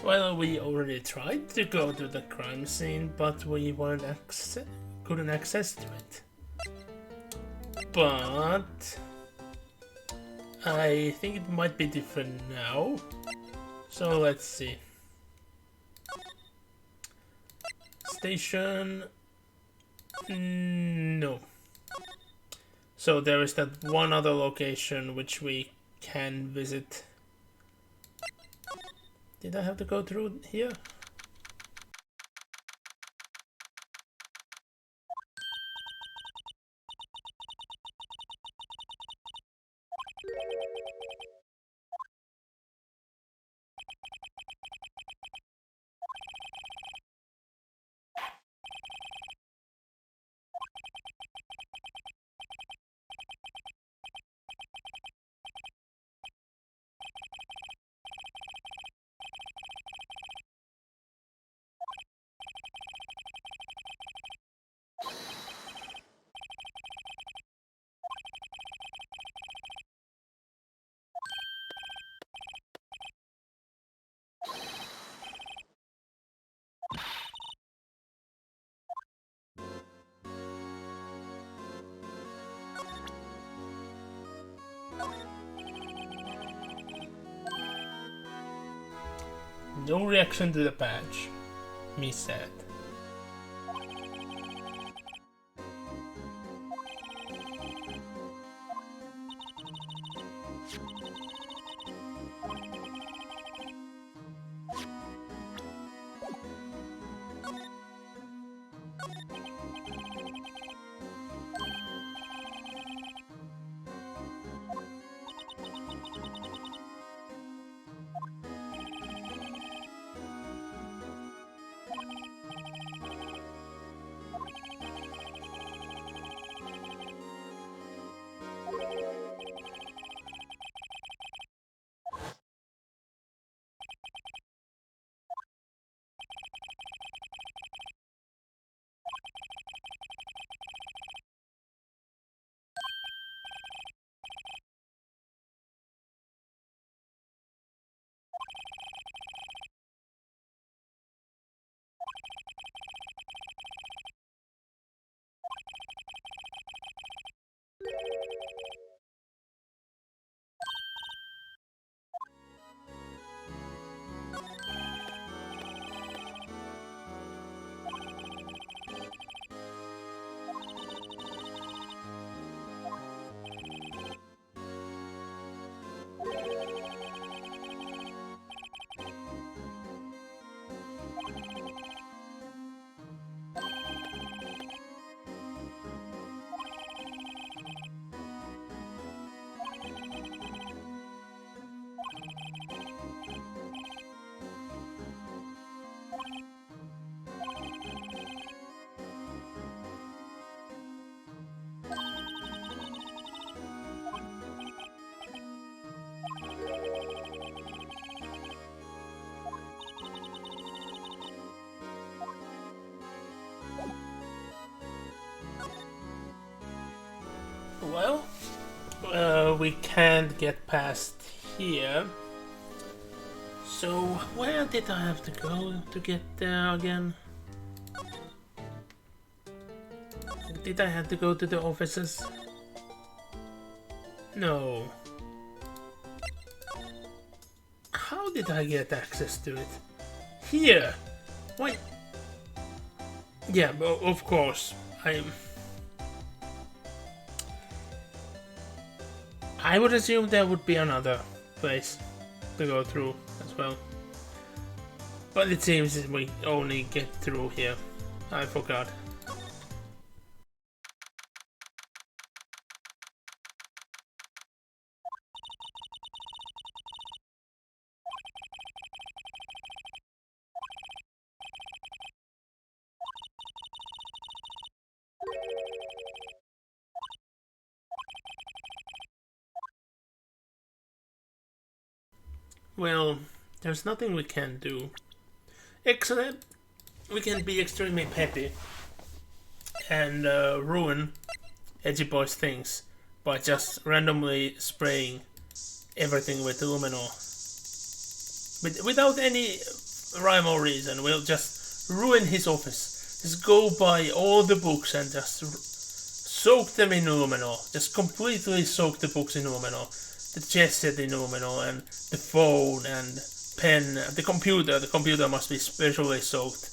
Well, we already tried to go to the crime scene, but we couldn't access to it. But I think it might be different now. So let's see. Station. No. So there is that one other location which we can visit. Did I have to go through here? No reaction to the badge. Me sad. Well, we can't get past here. So, where did I have to go to get there again? Did I have to go to the offices? No. How did I get access to it? Here! Why? Yeah, of course. I would assume there would be another place to go through as well. But it seems that we only get through here. I forgot. Well, there's nothing we can do. Except we can be extremely petty and ruin Edgy Boy's things by just randomly spraying everything with luminol. But without any rhyme or reason. We'll just ruin his office. Just go buy all the books and just soak them in Numenor. Just completely soak the books in Numenor. The chess set in Numenor and the phone and pen. The computer. The computer must be specially soaked.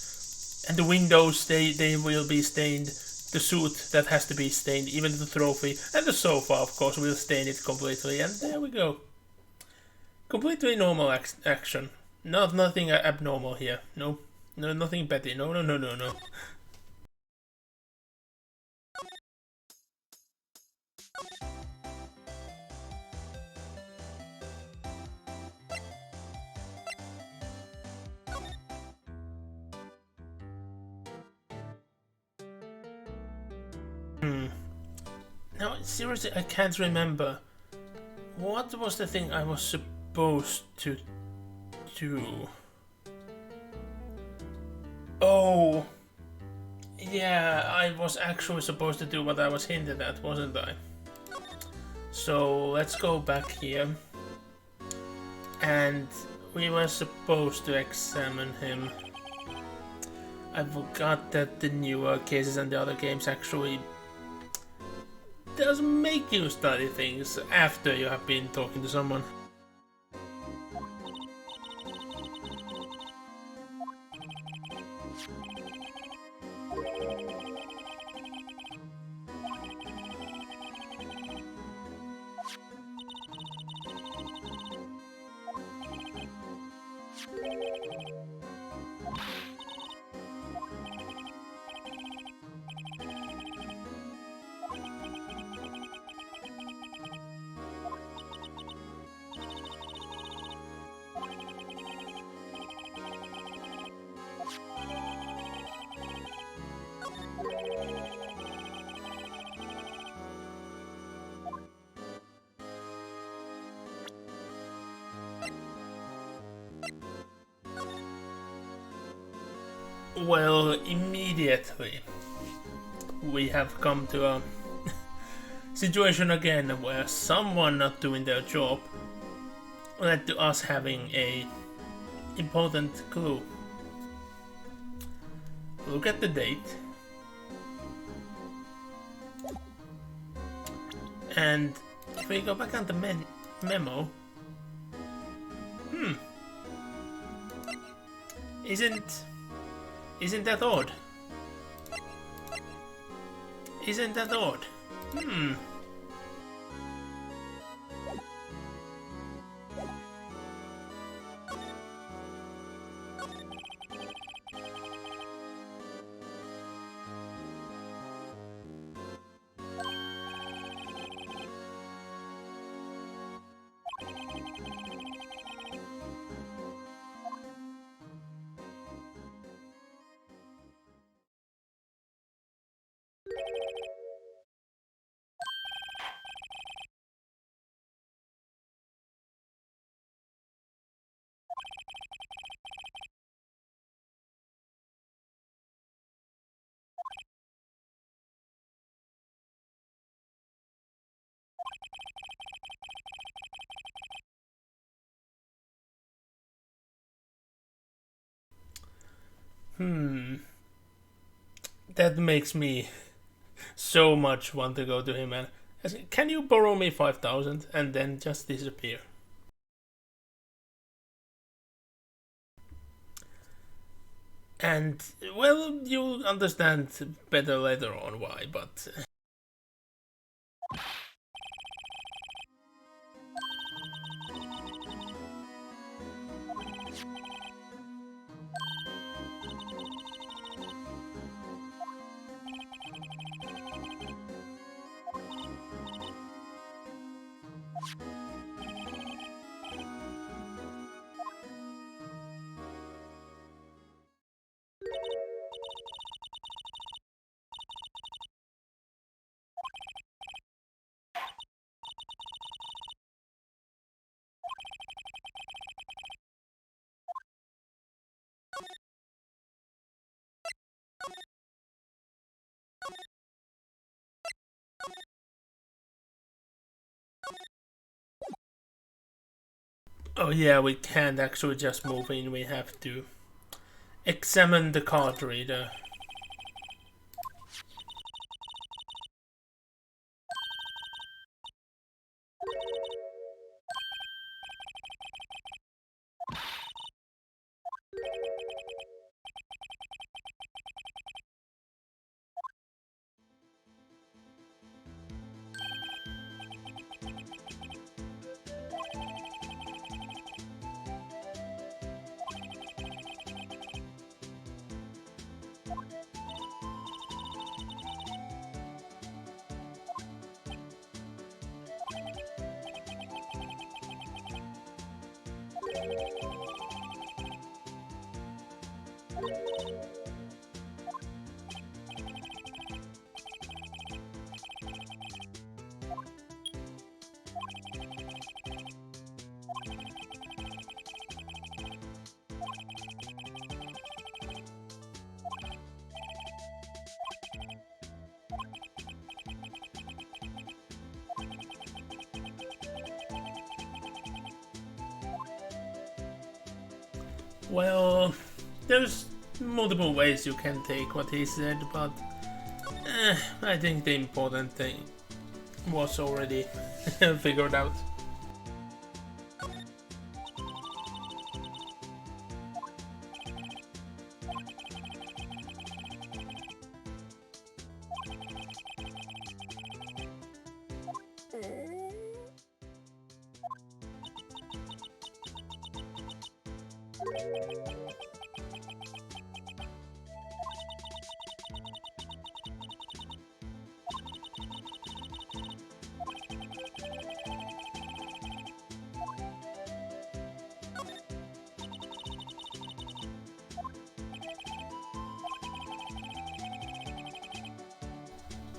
And the windows, they will be stained. The suit, that has to be stained. Even the trophy. And the sofa, of course, will stain it completely. And there we go. Completely normal action. Nothing abnormal here. No, nothing petty. No. Now, seriously, I can't remember. What was the thing I was supposed to do? Oh, yeah, I was actually supposed to do what I was hinted at, wasn't I? So let's go back here. And we were supposed to examine him. I forgot that the newer cases and the other games actually does make you study things after you have been talking to someone. Well, immediately we have come to a situation again where someone not doing their job led to us having a important clue. Look at the date. And if we go back on the memo, Isn't that odd? Isn't that odd? That makes me so much want to go to him and ask, can you borrow me 5,000 and then just disappear? And, well, you'll understand better later on why, but... Oh yeah, we can't actually just move in, we have to examine the card reader. Well, there's multiple ways you can take what he said, but I think the important thing was already figured out.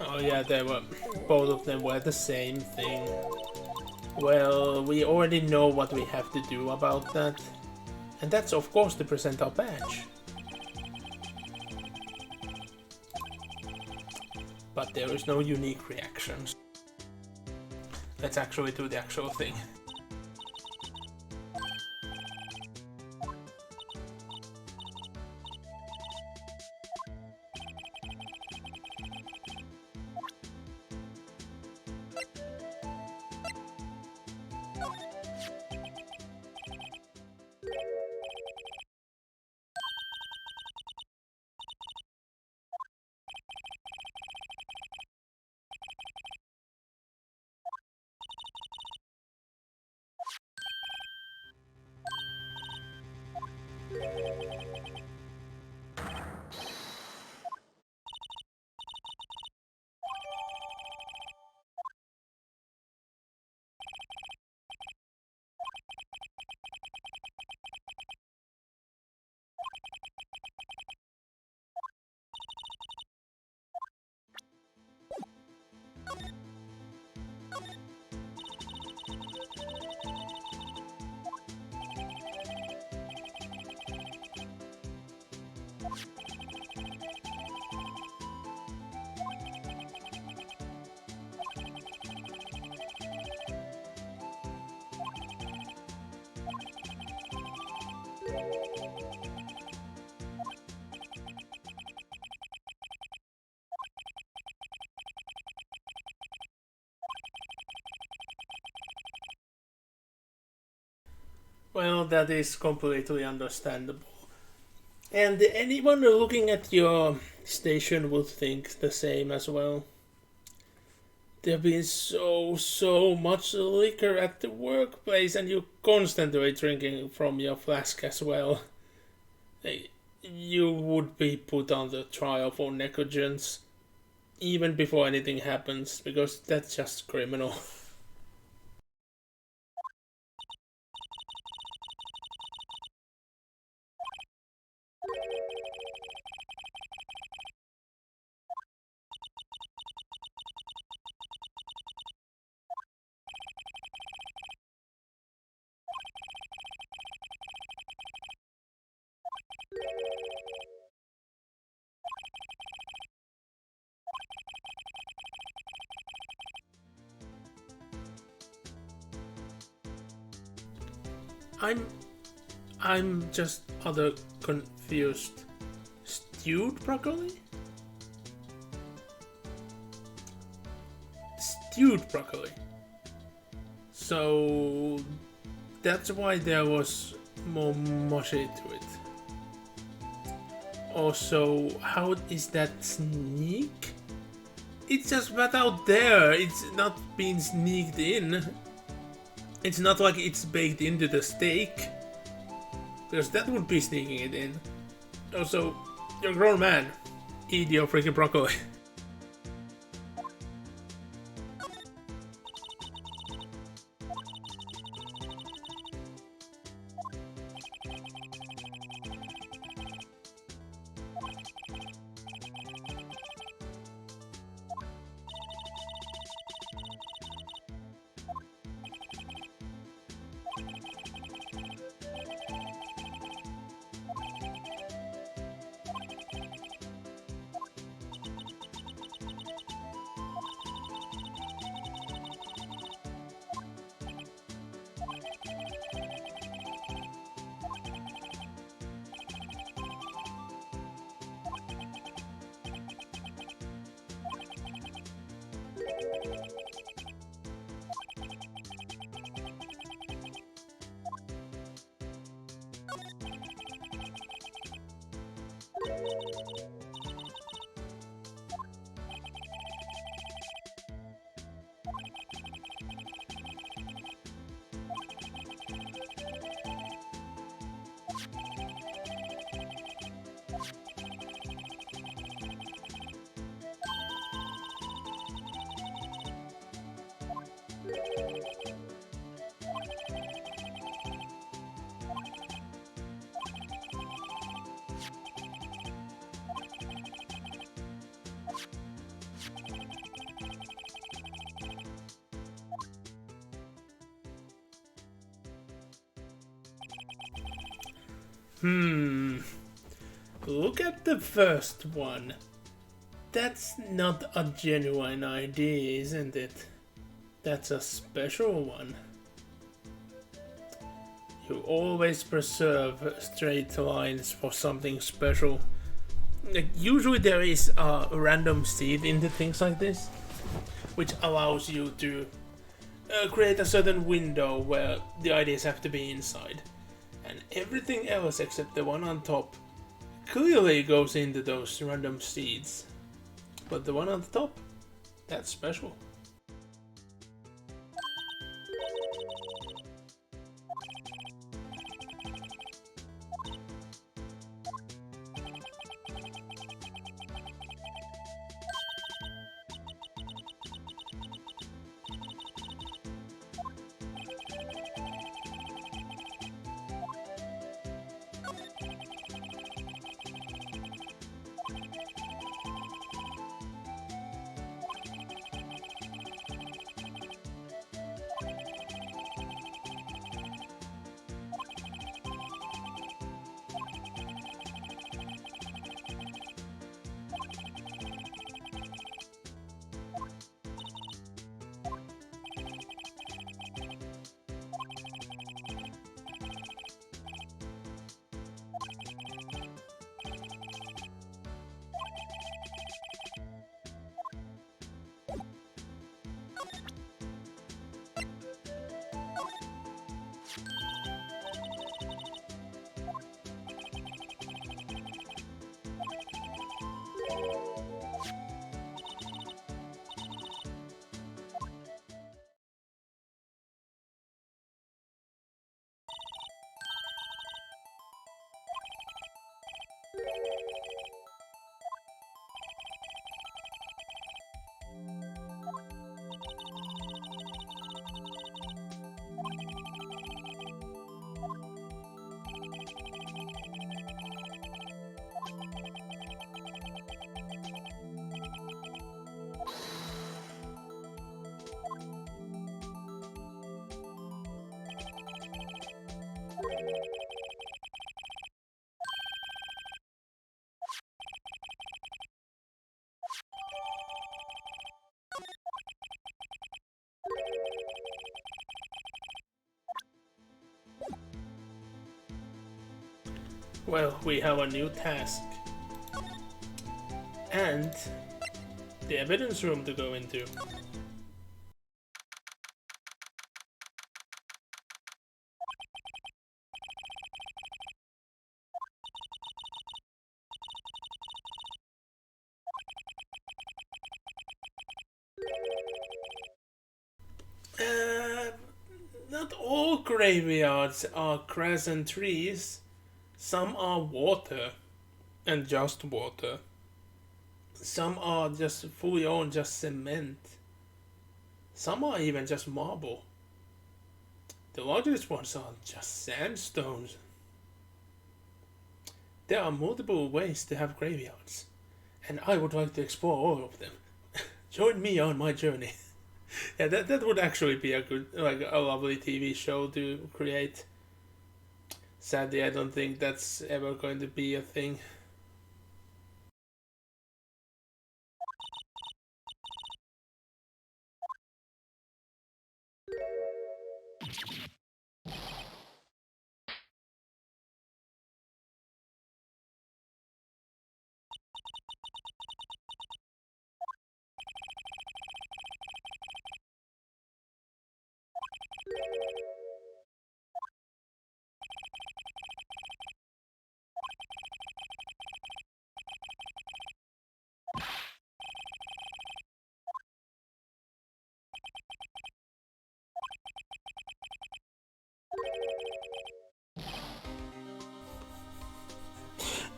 Oh yeah, they were, both of them were the same thing. Well, we already know what we have to do about that. And that's of course to present our badge. But there is no unique reactions. Let's actually do the actual thing. Well, that is completely understandable. And anyone looking at your station would think the same as well. There being so much liquor at the workplace, and you constantly drinking from your flask as well. You would be put on the trial for negligence even before anything happens, because that's just criminal. I'm just other confused. Stewed broccoli? Stewed broccoli. So that's why there was more mushy to it. Also, how is that sneak? It's just right out there. It's not being sneaked in. It's not like it's baked into the steak. Because that would be sneaking it in. Also, you're a grown man. Eat your freaking broccoli. Look at the first one. That's not a genuine idea, isn't it? That's a special one. You always preserve straight lines for something special. Like, usually there is a random seed into things like this, which allows you to create a certain window where the ideas have to be inside. And everything else except the one on top clearly goes into those random seeds. But the one on the top, that's special. Well, we have a new task. And the evidence room to go into. Not all graveyards are grass and trees. Some are water, and just water. Some are just fully on just cement. Some are even just marble. The largest ones are just sandstones. There are multiple ways to have graveyards, and I would like to explore all of them. Join me on my journey. Yeah, that would actually be a good, like a lovely TV show to create. Sadly, I don't think that's ever going to be a thing.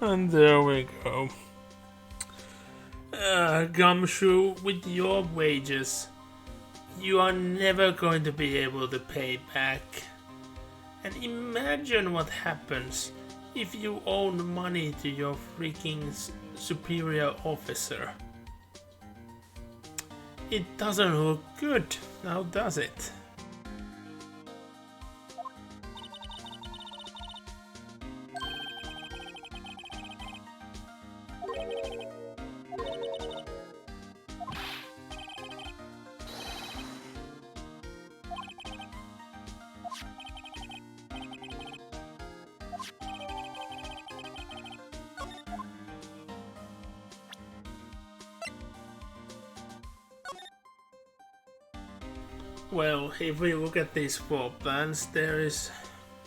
And there we go. Gumshoe, with your wages, you are never going to be able to pay back. And imagine what happens if you owe money to your freaking superior officer. It doesn't look good, now does it? Well, if we look at these floor plans, there is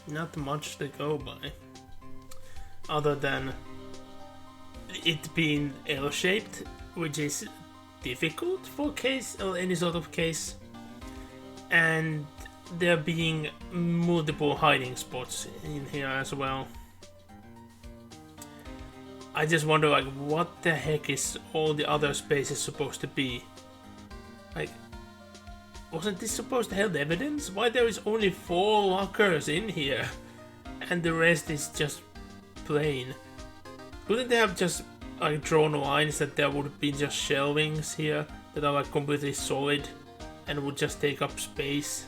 not much to go by. Other than it being L-shaped, which is difficult for case or any sort of case, and there being multiple hiding spots in here as well. I just wonder, like, what the heck is all the other spaces supposed to be? Like, wasn't this supposed to hold evidence? Why there is only 4 lockers in here, and the rest is just plain? Couldn't they have just like drawn lines that there would be just shelvings here that are like completely solid and would just take up space?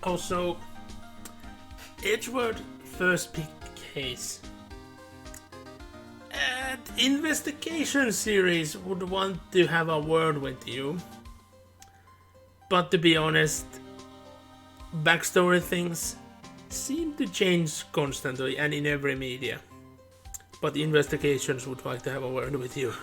Also, Edward first big case. Investigation series would want to have a word with you. But to be honest, backstory things seem to change constantly and in every media. But investigations would like to have a word with you.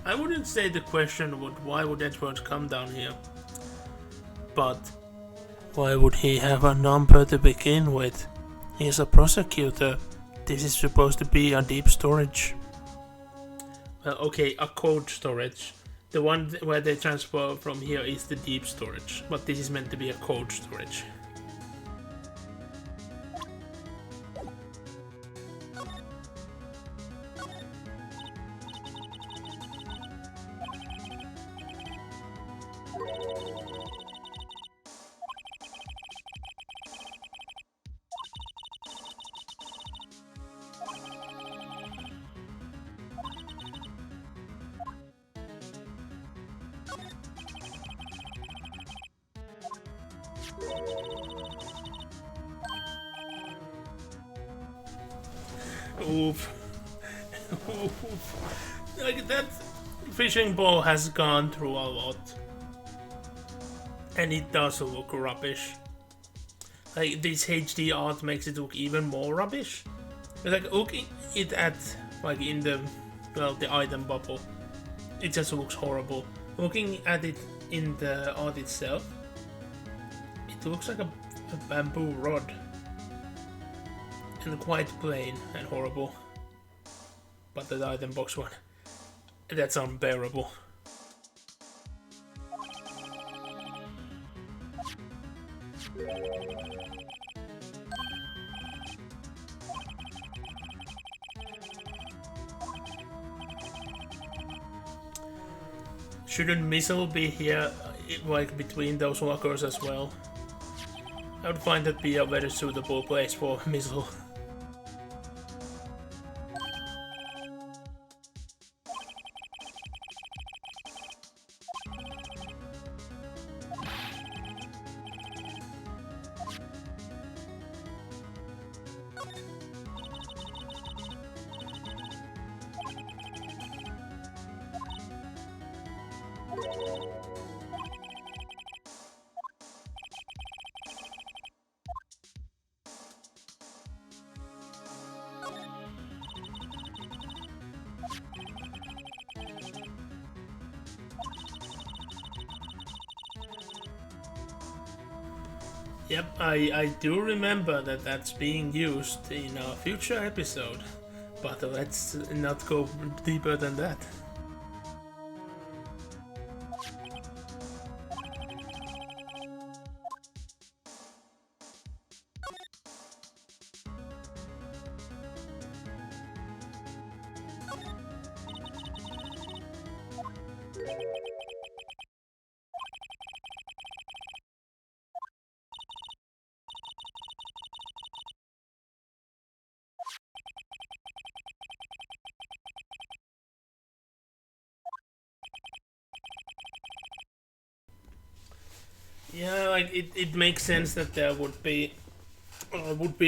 I wouldn't say the question would why would Edward come down here, but why would he have a number to begin with? He's a prosecutor. This is supposed to be a deep storage. Well, okay, a cold storage. The one where they transfer from here is the deep storage, but this is meant to be a cold storage. Oof. Oof. Like that fishing bowl has gone through a lot. And it does look rubbish. Like this HD art makes it look even more rubbish. Like looking it at like in the the item bubble, it just looks horrible. Looking at it in the art itself, it looks like a bamboo rod. And quite plain and horrible. But the item box one, that's unbearable. Shouldn't Missile be here, like between those lockers as well? I would find that be a very suitable place for Missile. Yep, I do remember that that's being used in a future episode, but let's not go deeper than that. Yeah, like it makes sense that there would be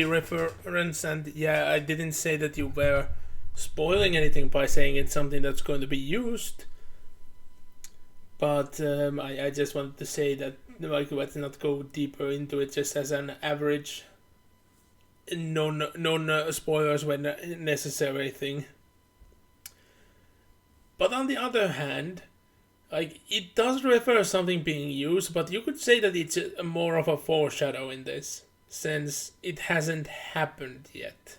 reference, and yeah, I didn't say that you were spoiling anything by saying it's something that's going to be used, but I just wanted to say that, like, let's not go deeper into it, just as an average non spoilers when necessary thing. But on the other hand, like, it does refer to something being used, but you could say that it's more of a foreshadow in this, since it hasn't happened yet.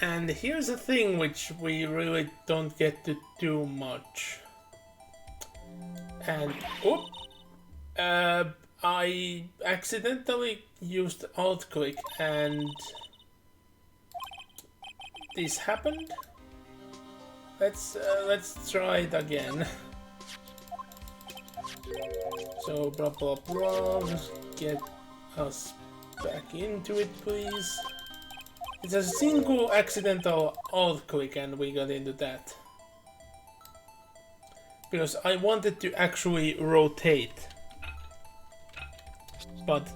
And here's a thing which we really don't get to do much. And I accidentally used alt click and this happened. Let's try it again. So blah blah blah. Just get us back into it, please. It's a single accidental alt click and we got into that. Because I wanted to actually rotate. But...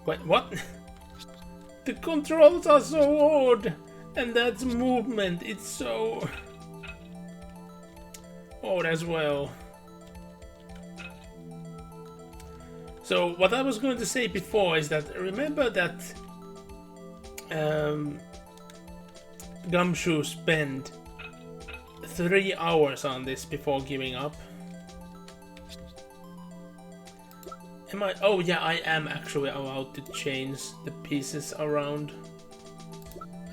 wait, what? The controls are so odd! And that's movement, it's so... odd as well. So what I was going to say before is that, remember that Gumshoe spent 3 hours on this before giving up. Am I? Oh yeah, I am actually allowed to change the pieces around.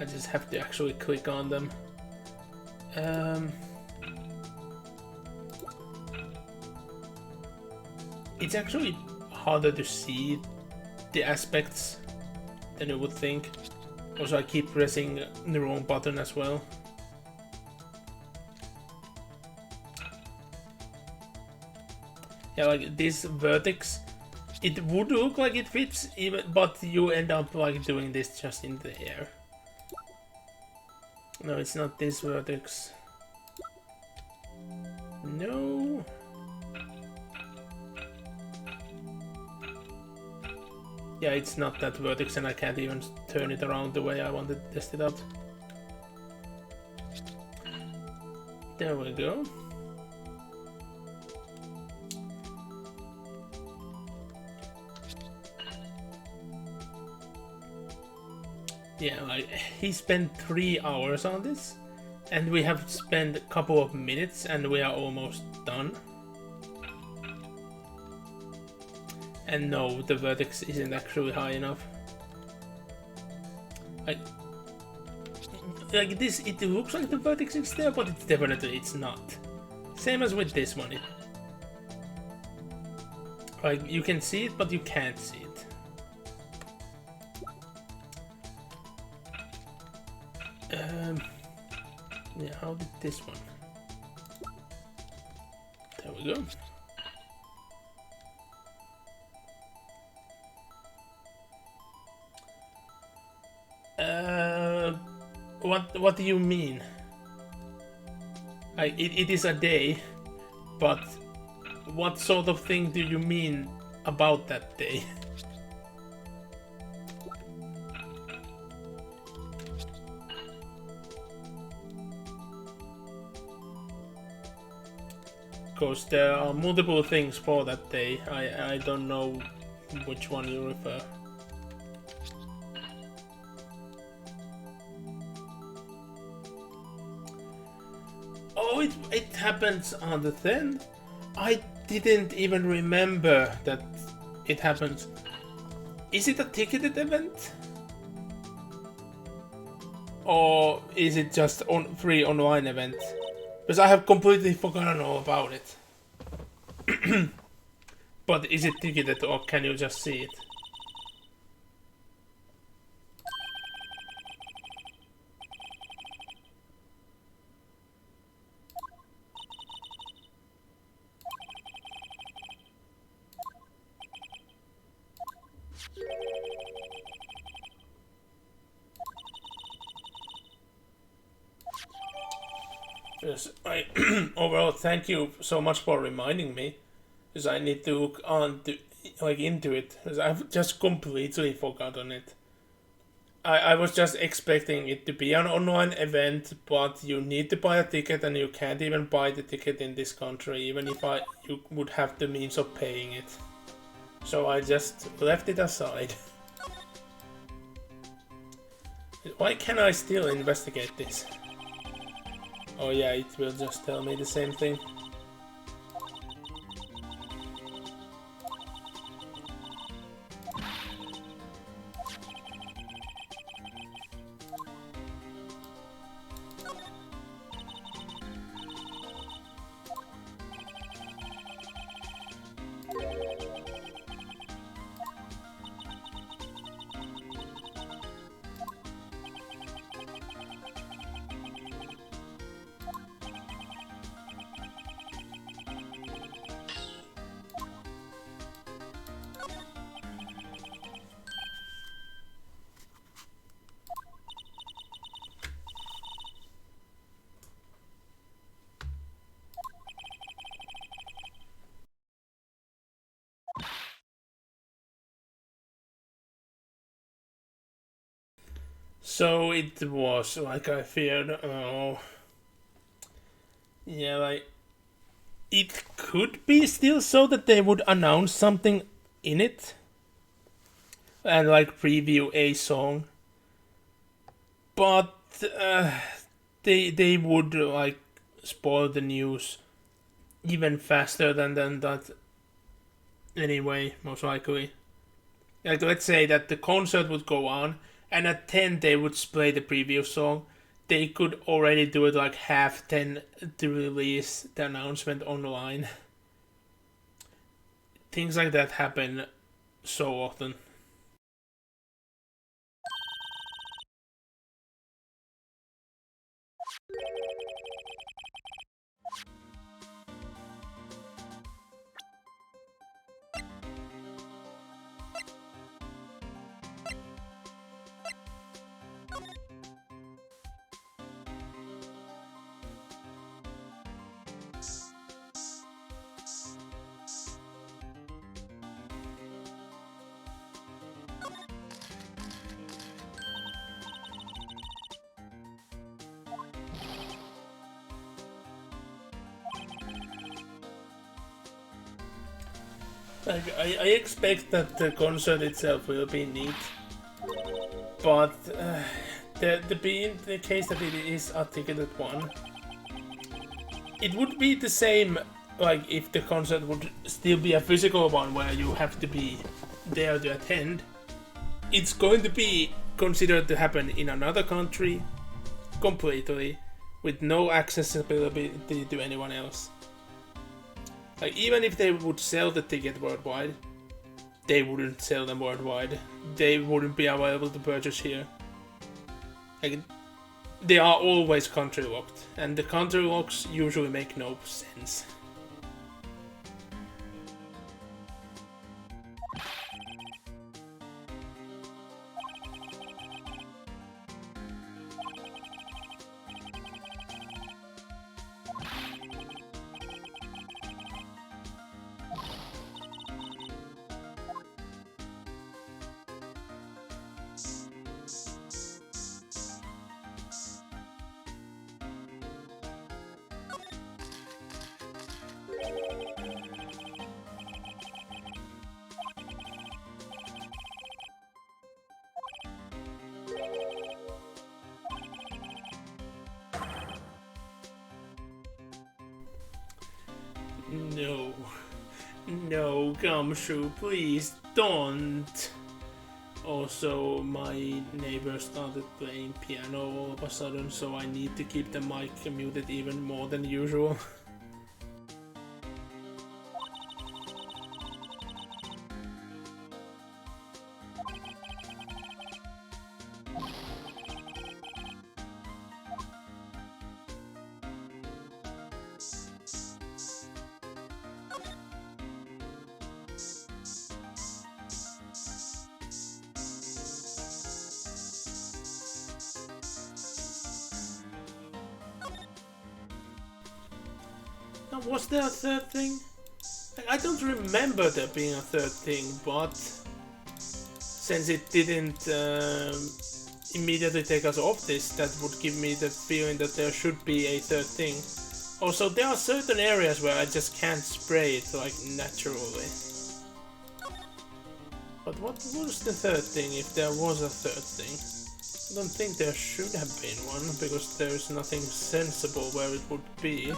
I just have to actually click on them. It's actually harder to see the aspects than you would think. Also, I keep pressing the wrong button as well. Yeah, like this vertex, it would look like it fits, even, but you end up like doing this just in the air. No, it's not this vertex. No. Yeah, it's not that vertex and I can't even turn it around the way I wanted to test it out. There we go. Yeah, like, he spent 3 hours on this, and we have spent a couple of minutes and we are almost done. And no, the vertex isn't actually high enough. Like this, it looks like the vertex is there, but it's not. Same as with this one. Like, you can see it, but you can't see it. Yeah, how did this one? There we go. What do you mean? It is a day, but what sort of thing do you mean about that day. Because there are multiple things for that day. I don't know which one you refer. Oh, it happens on the 10th? I didn't even remember that it happens. Is it a ticketed event? Or is it just on free online event? Because I have completely forgotten all about it. But is it ticketed or can you just see it? Yes, I overall thank you so much for reminding me, because I need to look on to into it, because I've just completely forgotten it. I was just expecting it to be an online event, but you need to buy a ticket, and you can't even buy the ticket in this country, even if you would have the means of paying it. So I just left it aside. Why can't I still investigate this? Oh yeah, it will just tell me the same thing. So it was like I feared. Oh, yeah, like it could be still so that they would announce something in it and like preview a song, but they would like spoil the news even faster than that. Anyway, most likely. Like let's say that the concert would go on, and at 10 they would play the preview song. They could already do it like half 10 to release the announcement online. Things like that happen so often. Like, I expect that the concert itself will be neat, but being the case that it is a ticketed one, it would be the same like if the concert would still be a physical one where you have to be there to attend. It's going to be considered to happen in another country completely with no accessibility to anyone else. Like, even if they would sell the ticket worldwide, they wouldn't sell them worldwide. They wouldn't be available to purchase here. Like, they are always country locked, and the country locks usually make no sense. No. No, Gumshoe, please don't. Also, my neighbor started playing piano all of a sudden, so I need to keep the mic muted even more than usual. Was there a third thing? I don't remember there being a third thing, but since it didn't immediately take us off this, that would give me the feeling that there should be a third thing. Also, there are certain areas where I just can't spray it like naturally. But what was the third thing, if there was a third thing? I don't think there should have been one, because there's nothing sensible where it would be.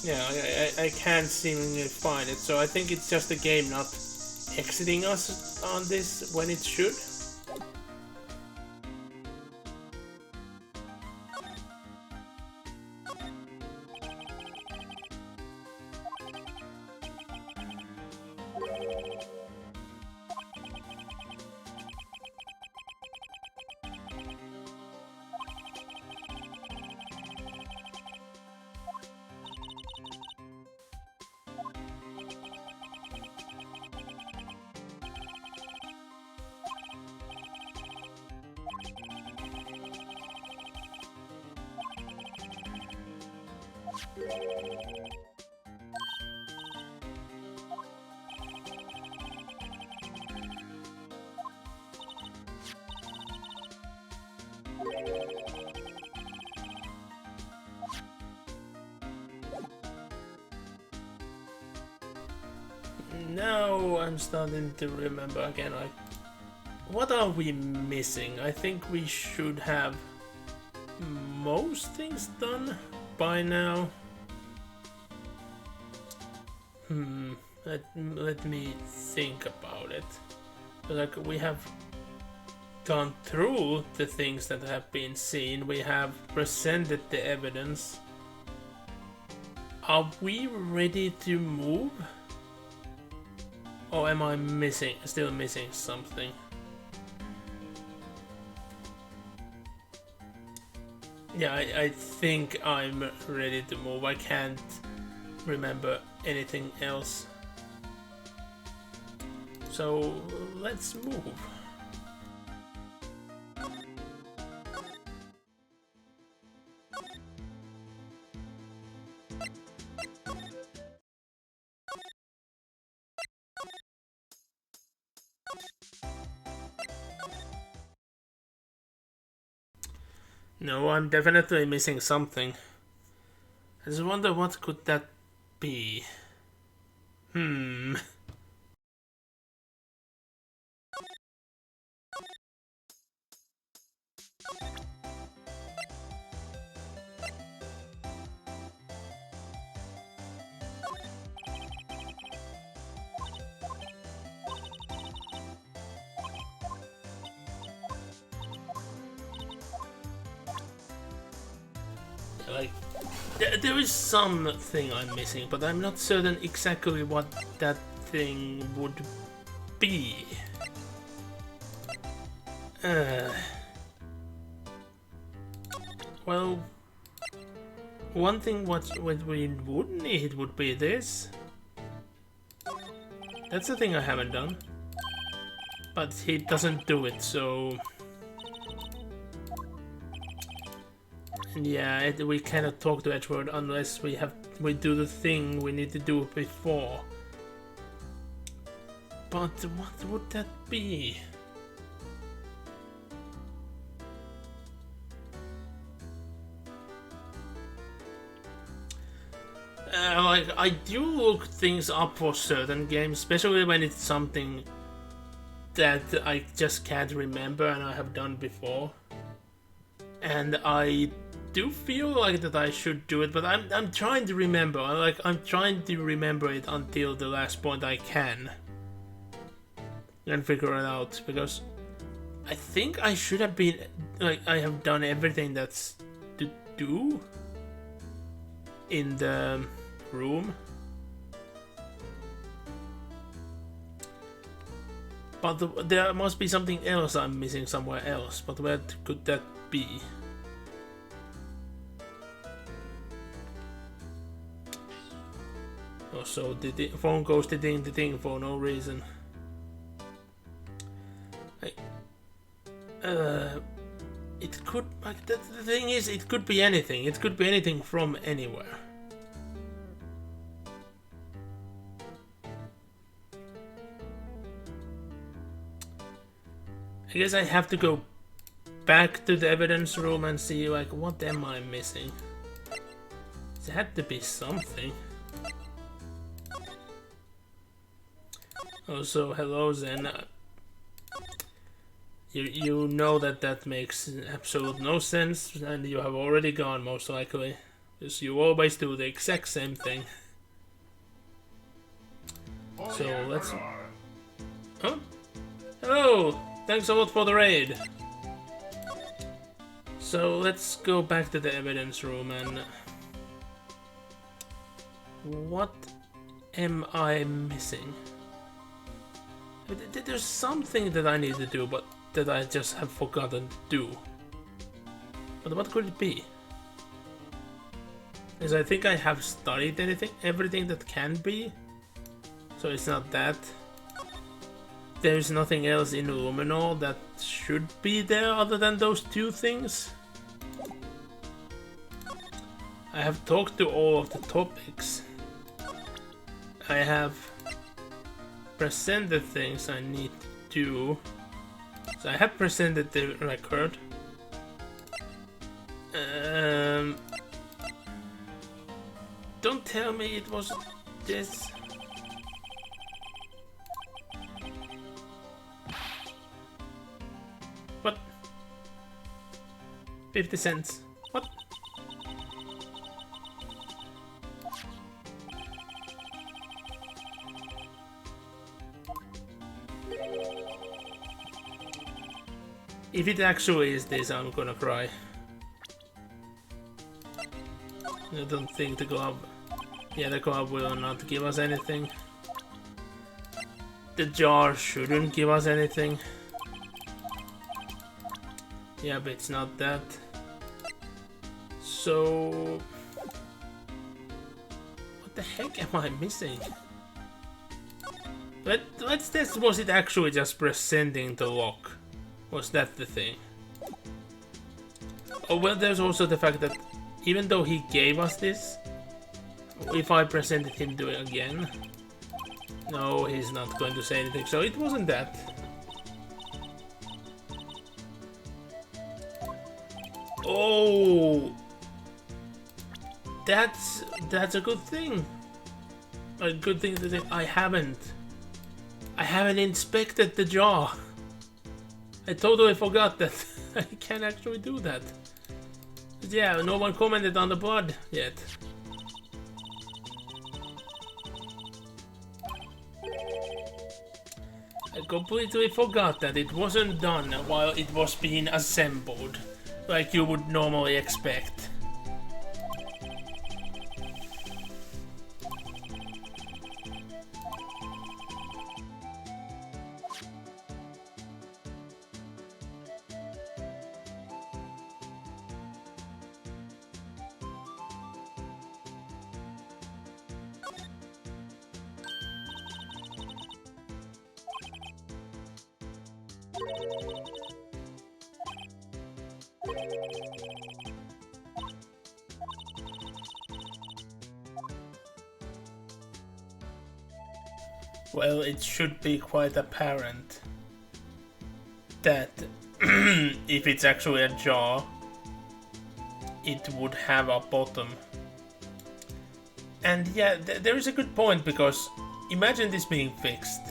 Yeah, I can't seemingly find it, so I think it's just the game not exiting us on this when it should. Now I'm starting to remember again, like, what are we missing? I think we should have most things done by now. Let me think about it. Like, we have gone through the things that have been seen, we have presented the evidence. Are we ready to move? Or am I still missing something? Yeah, I think I'm ready to move. I can't remember anything else. So let's move. No, I'm definitely missing something. I just wonder what could that be. Like, there is something I'm missing, but I'm not certain exactly what that thing would be. Well, one thing what we would need would be this. That's the thing I haven't done. But he doesn't do it, so... Yeah, we cannot talk to Edgeworth unless we do the thing we need to do before. But what would that be? Like, I do look things up for certain games, especially when it's something that I just can't remember and I have done before. And I do feel like that I should do it, but I'm trying to remember. I'm trying to remember it until the last point I can, and figure it out, because I think I should have been I have done everything that's to do in the room. But there must be something else I'm missing somewhere else. But where could that be? Oh, so the phone goes ding for no reason. It could. Like, the thing is, it could be anything. It could be anything from anywhere. I guess I have to go back to the evidence room and see, like, what am I missing? There had to be something. Also, hello Zen. You know that makes absolute no sense, and you have already gone, most likely. Because you always do the exact same thing. So, let's... Huh? Hello! Thanks a lot for the raid. So let's go back to the evidence room and... What am I missing? There's something that I need to do, but that I just have forgotten to do. But what could it be? Because I think I have studied everything that can be. So it's not that. There's nothing else in Luminol that should be there other than those two things. I have talked to all of the topics. I have presented things I need to do. So I have presented the record. Don't tell me it was this. What? 50 cents. What? If it actually is this, I'm gonna cry. I don't think the club... Yeah, the club will not give us anything. The jar shouldn't give us anything. Yeah, but it's not that. So... What the heck am I missing? Let's test, was it actually just presenting the lock? Was that the thing? Oh, well, there's also the fact that even though he gave us this, if I presented him to it again... No, he's not going to say anything, so it wasn't that. Oh, that's a good thing. A good thing that I haven't inspected the jar. I totally forgot that I can actually do that. But yeah, no one commented on the blood yet. I completely forgot that it wasn't done while it was being assembled, like you would normally expect. Well, it should be quite apparent that if it's actually a jar, it would have a bottom. And yeah, there is a good point, because imagine this being fixed.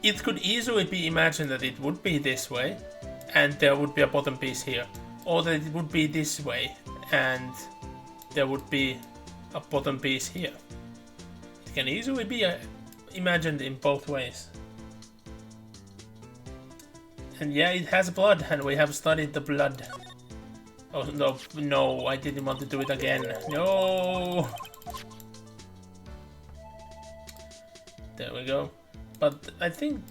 It could easily be imagined that it would be this way, and there would be a bottom piece here. Or that it would be this way, and there would be a bottom piece here. It can easily be imagined in both ways. And yeah, it has blood, and we have studied the blood. Oh no, no, I didn't want to do it again. No! There we go. But I think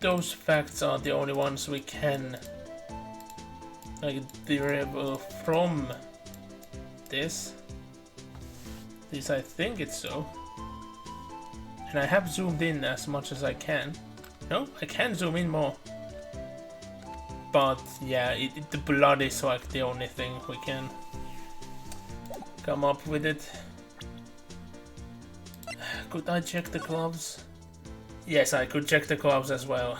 those facts are the only ones we can like derive from this. At least I think it's so. And I have zoomed in as much as I can. No, I can zoom in more. But yeah, the blood is like the only thing we can come up with it. Could I check the gloves? Yes, I could check the gloves as well.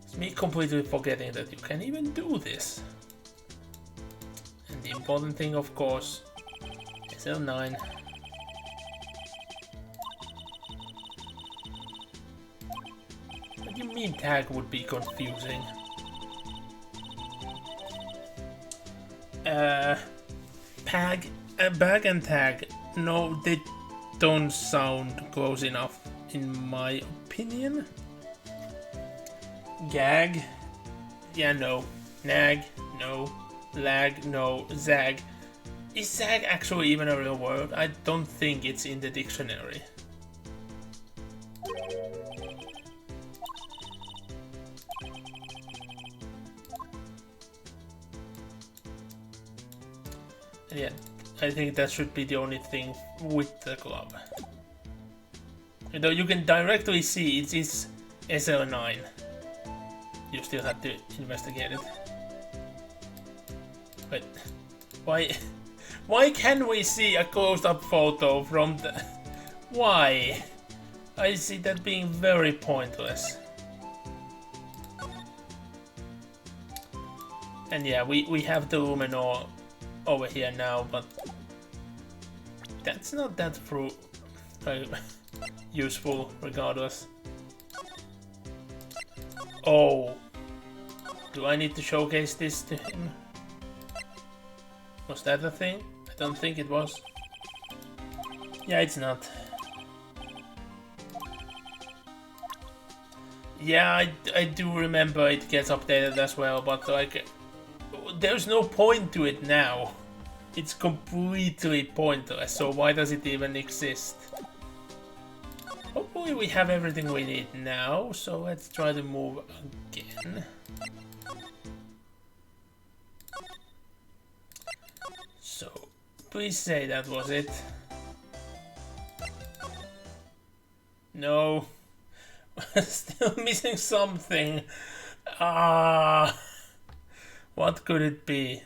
It's me completely forgetting that you can even do this. And the important thing, of course, is L9. What do you mean tag would be confusing? Bag and tag. No, they don't sound close enough, in my opinion. Gag? Yeah, no. Nag? No. Lag? No. Zag? Is zag actually even a real word? I don't think it's in the dictionary. Yeah, I think that should be the only thing with the glove. Though you can directly see it is SL9. You still have to investigate it. But why can we see a close-up photo from the... Why? I see that being very pointless. And yeah, we have the Luminor over here now, but that's not that useful regardless. Oh, do I need to showcase this to him? Was that a thing? I don't think it was. Yeah, it's not. Yeah, I do remember it gets updated as well, but like, there's no point to it now. It's completely pointless, so why does it even exist? Hopefully we have everything we need now, so let's try to move again. So, please say that was it. No. Still missing something. What could it be?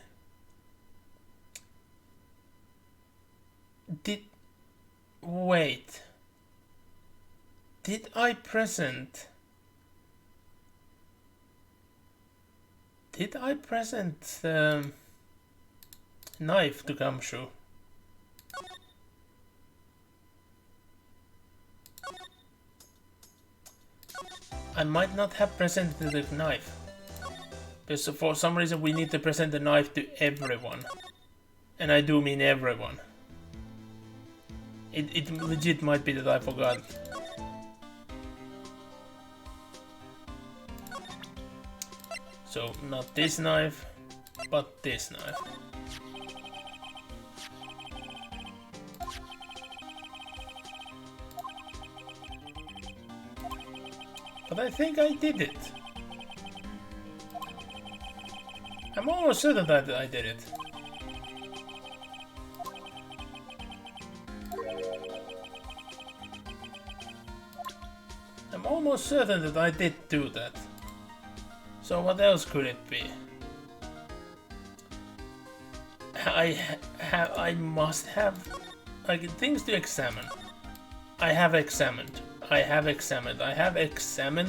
Wait. Did I present the knife to Gumshoe? I might not have presented the knife. Because for some reason we need to present the knife to everyone. And I do mean everyone. It legit might be that I forgot. So, not this knife, but this knife. But I think I did it. I'm almost certain that I did it. I'm almost certain that I did do that. So what else could it be? I must have like things to examine. I have examined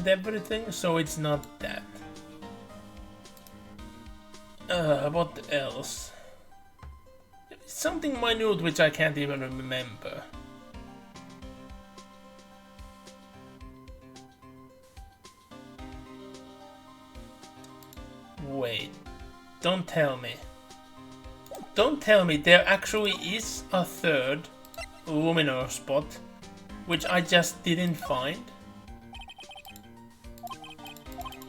everything, so it's not that. What else? Something minute which I can't even remember. Wait, don't tell me. don't tell me there actually is a third Luminor spot, which I just didn't find.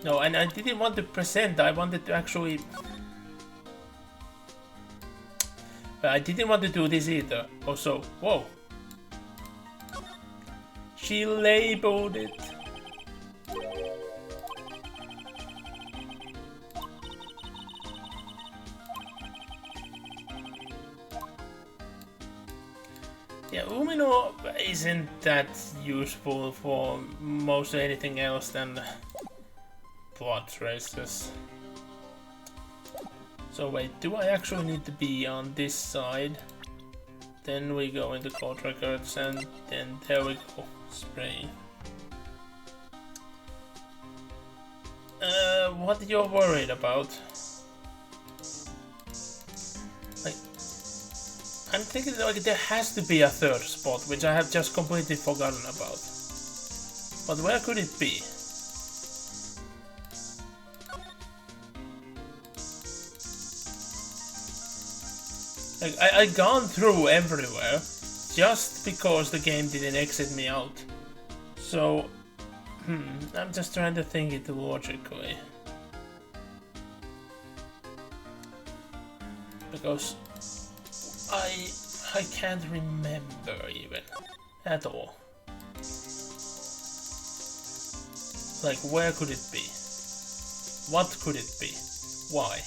No, and I didn't want to present, I wanted to actually... I didn't want to do this either. Also, whoa. She labeled it. Yeah, Luminor isn't that useful for most anything else than plot traces. So wait, do I actually need to be on this side? Then we go into court records and then there we go, spray. What you're worried about? Like, I'm thinking like there has to be a third spot, which I have just completely forgotten about. But where could it be? Like, I gone through everywhere just because the game didn't exit me out. So, I'm just trying to think it logically. Because I can't remember even at all. Like, where could it be? What could it be? Why?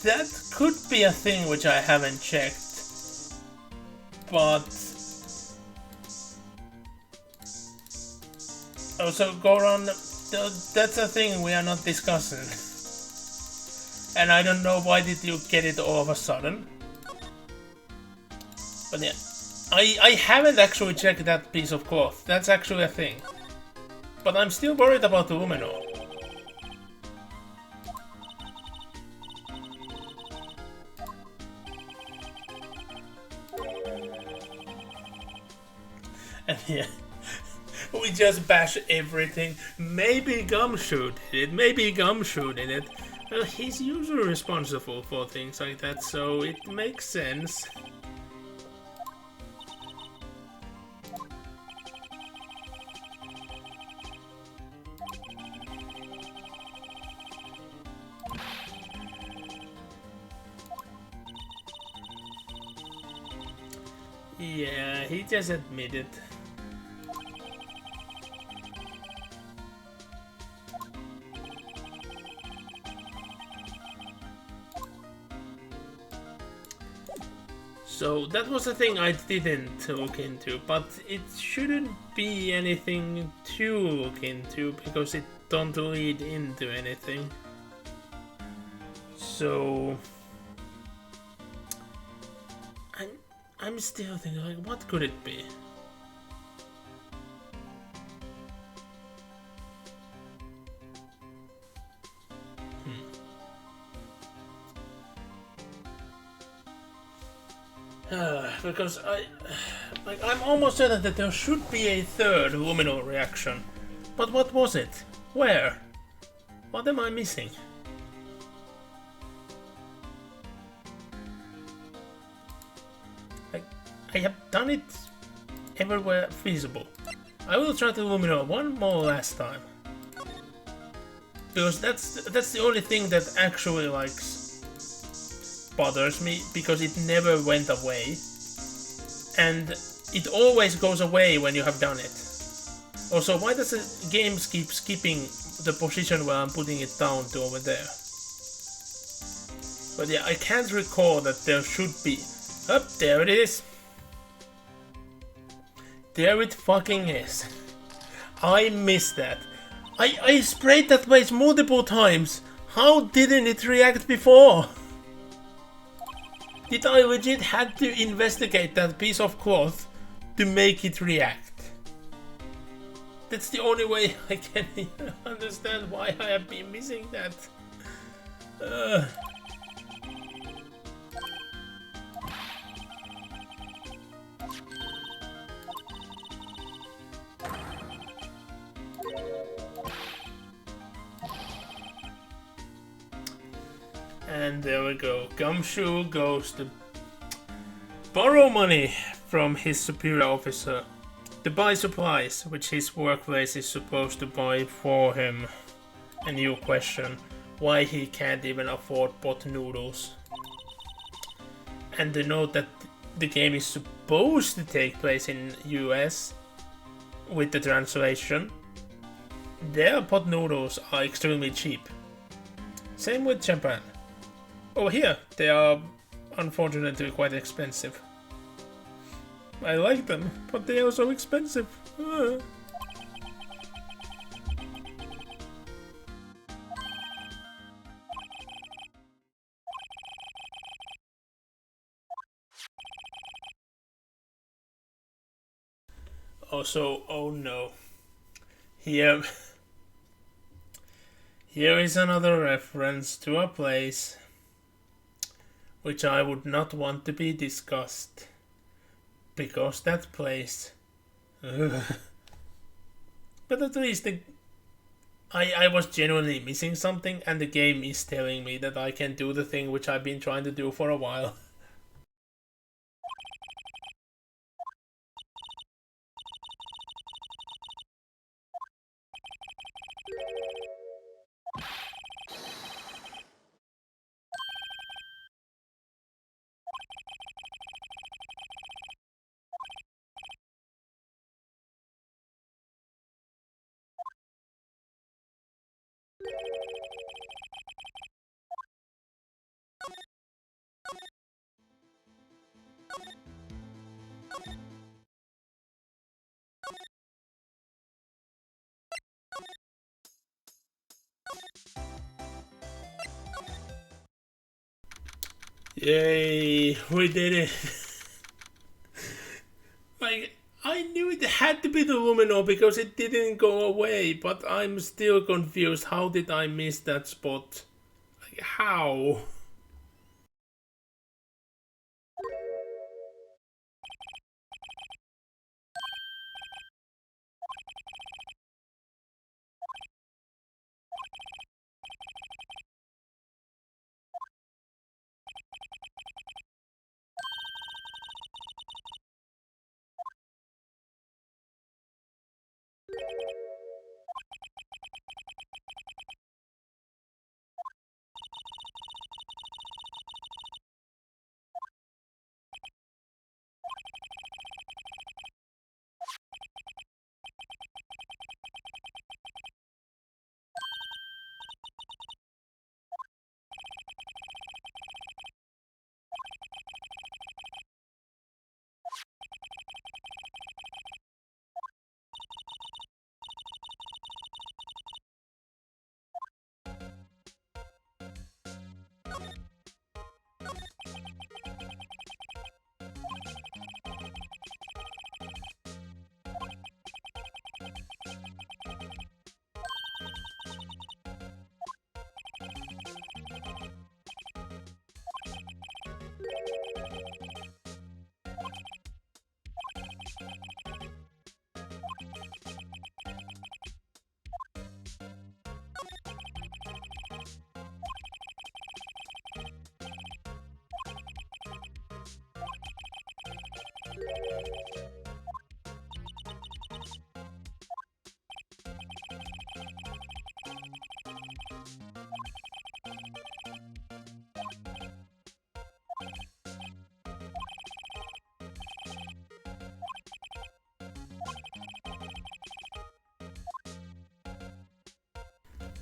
That could be a thing which I haven't checked, but also Goron, that's a thing we are not discussing. And I don't know why did you get it all of a sudden. But yeah, I haven't actually checked that piece of cloth. That's actually a thing. But I'm still worried about the Luminor. And yeah, we just bash everything. Maybe Gumshoe did it, maybe Gumshoe did it. Well, he's usually responsible for things like that, so it makes sense. Yeah, he just admitted. So that was the thing I didn't look into, but it shouldn't be anything to look into because it don't lead into anything. So I'm still thinking, like, what could it be? Because I'm almost certain that there should be a third luminal reaction. But what was it? Where? What am I missing? I have done it everywhere feasible. I will try the luminal one more last time. Because that's the only thing that actually bothers me, because it never went away. And it always goes away when you have done it. Also, why does the game keep skipping the position where I'm putting it down to over there? But yeah, I can't recall that there should be. Up, there it is. There it fucking is. I missed that. I sprayed that place multiple times. How didn't it react before? Did I legit had to investigate that piece of cloth to make it react? That's the only way I can understand why I have been missing that. And there we go. Gumshoe goes to borrow money from his superior officer to buy supplies, which his workplace is supposed to buy for him. And you question why he can't even afford pot noodles. And to note that the game is supposed to take place in US with the translation, their pot noodles are extremely cheap. Same with Japan. Over here, they are unfortunately quite expensive. I like them, but they are so expensive. Also, oh no. Here is another reference to a place which I would not want to be discussed. Because that place... But at least I was genuinely missing something, and the game is telling me that I can do the thing which I've been trying to do for a while. Yay, we did it. Like, I knew it had to be the Lumino because it didn't go away, but I'm still confused. How did I miss that spot? Like, how?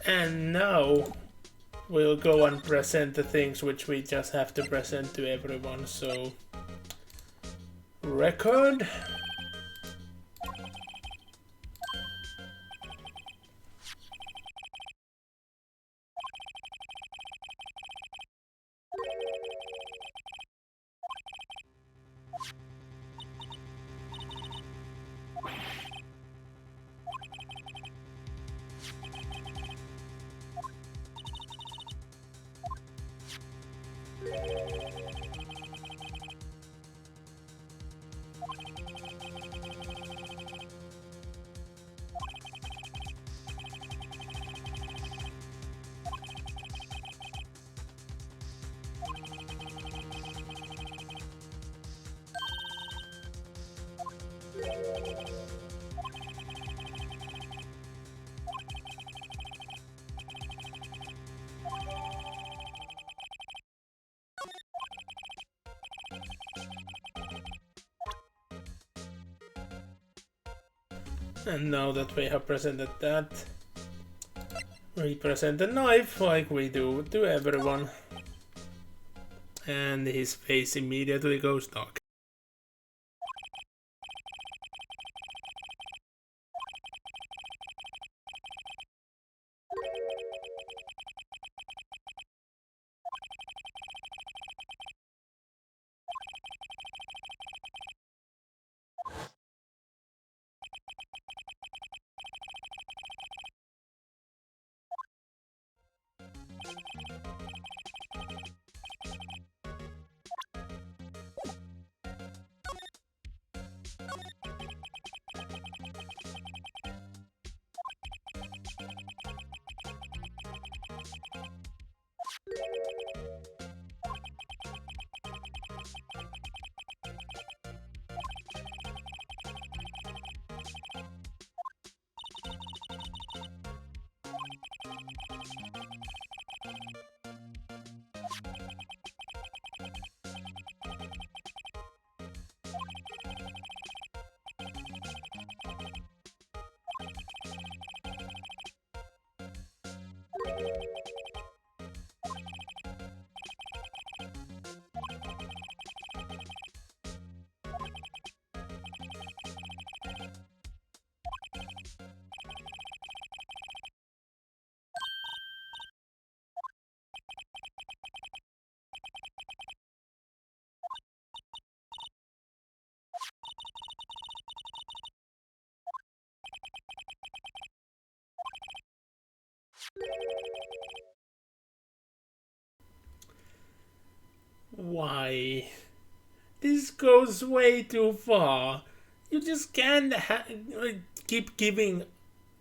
And now we'll go and present the things which we just have to present to everyone. So, record. And now that we have presented that, we present a knife like we do to everyone. And his face immediately goes dark. Why? This goes way too far. You just can't keep giving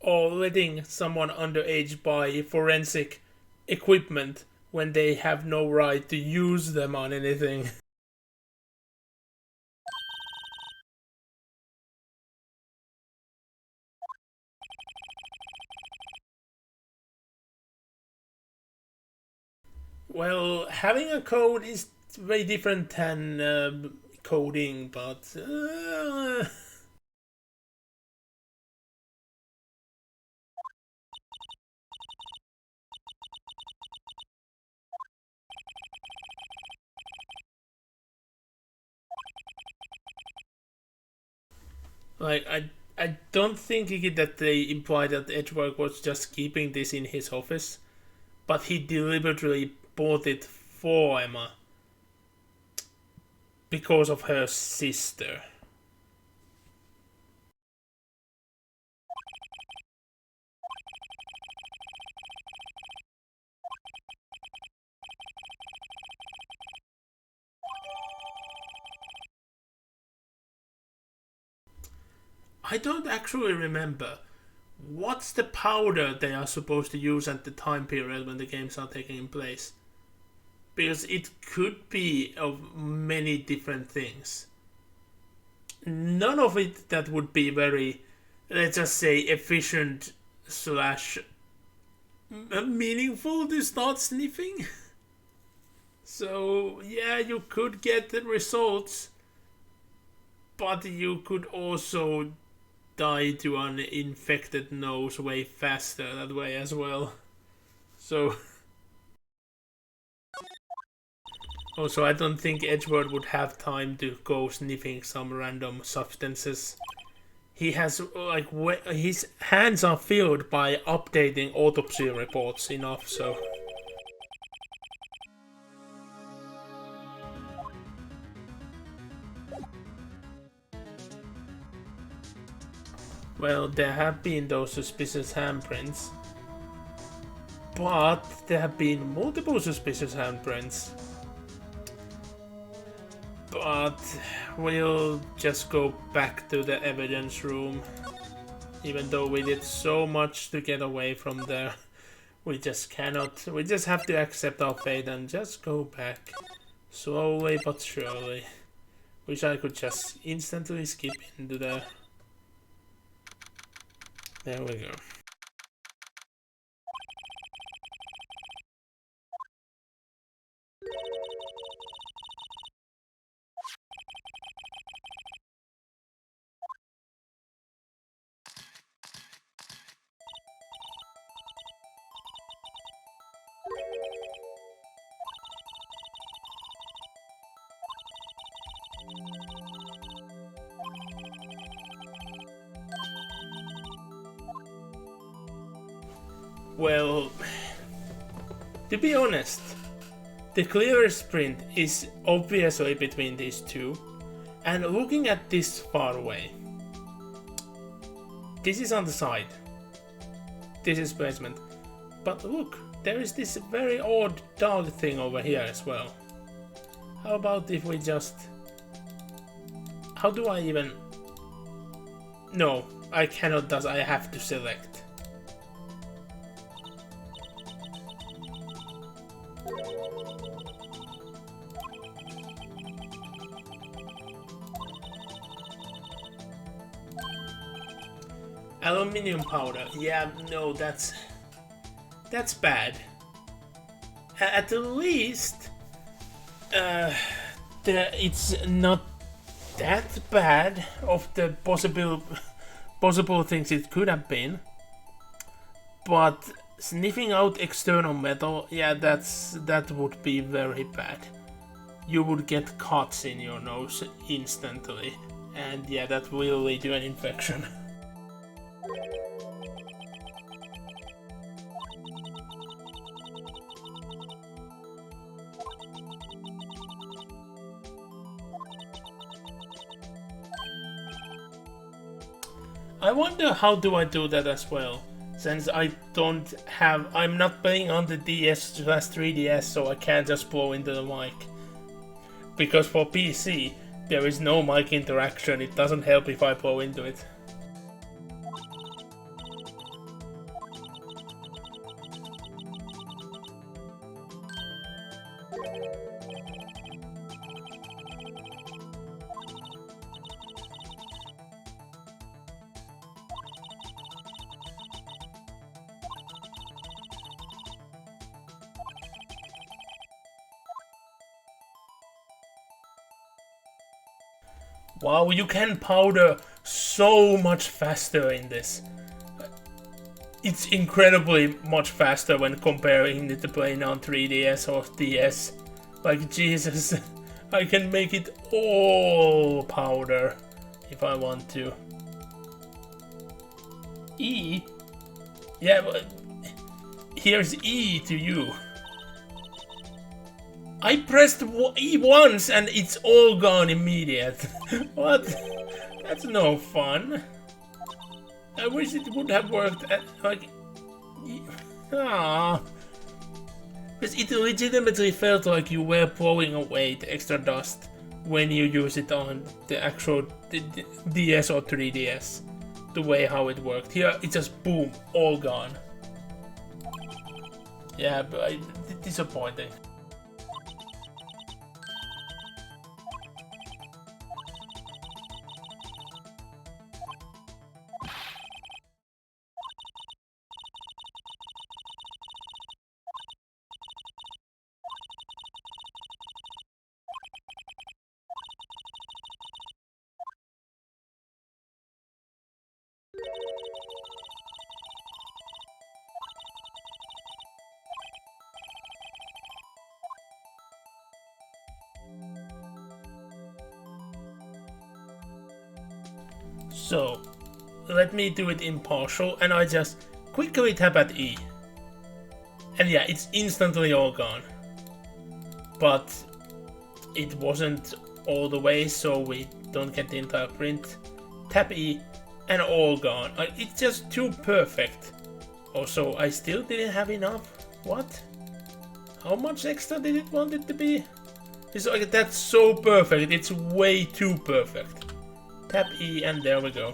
or letting someone underage buy forensic equipment when they have no right to use them on anything. Well, having a code is very different than coding, but like I don't think that they implied that Edward was just keeping this in his office, but he deliberately bought it for Emma because of her sister. I don't actually remember. What's the powder they are supposed to use at the time period when the games are taking place? Because it could be of many different things. None of it that would be very, let's just say, efficient slash meaningful to start sniffing. So, yeah, you could get the results, but you could also die to an infected nose way faster that way as well. So, also, I don't think Edward would have time to go sniffing some random substances. He has, like, his hands are filled by updating autopsy reports enough, so. Well, there have been those suspicious handprints. But there have been multiple suspicious handprints. But we'll just go back to the evidence room. Even though we did so much to get away from there, we just cannot. We just have to accept our fate and just go back. Slowly but surely. Wish I could just instantly skip into there. There we go. Well, to be honest, the clearest print is obviously between these two, and looking at this far away, this is on the side, this is basement, but look, there is this very odd dog thing over here as well. How about if we just... How do I even... No, I cannot, thus I have to select. Aluminium powder. Yeah, no, that's bad. At least it's not that bad of the possible things it could have been. But sniffing out external metal, yeah, that would be very bad. You would get cuts in your nose instantly, and yeah, that will lead to an infection. I wonder how do I do that as well, since I'm not playing on the DS/3DS, so I can't just blow into the mic. Because for PC, there is no mic interaction, it doesn't help if I blow into it. Wow, you can powder so much faster in this. It's incredibly much faster when comparing it to playing on 3DS or DS. Like, Jesus, I can make it all powder if I want to. E? Yeah, but here's E to you. I pressed E once and it's all gone immediate. What? That's no fun. I wish it would have worked at, like... Ah. Because it legitimately felt like you were blowing away the extra dust when you use it on the actual DS or 3DS. The way how it worked. Here, it's just boom, all gone. Yeah, but disappointing. So, let me do it impartial, and I just quickly tap at E. And yeah, it's instantly all gone. But it wasn't all the way, so we don't get the entire print. Tap E, and all gone. It's just too perfect. Also, I still didn't have enough. What? How much extra did it want it to be? It's like, that's so perfect, it's way too perfect. Tap E and there we go.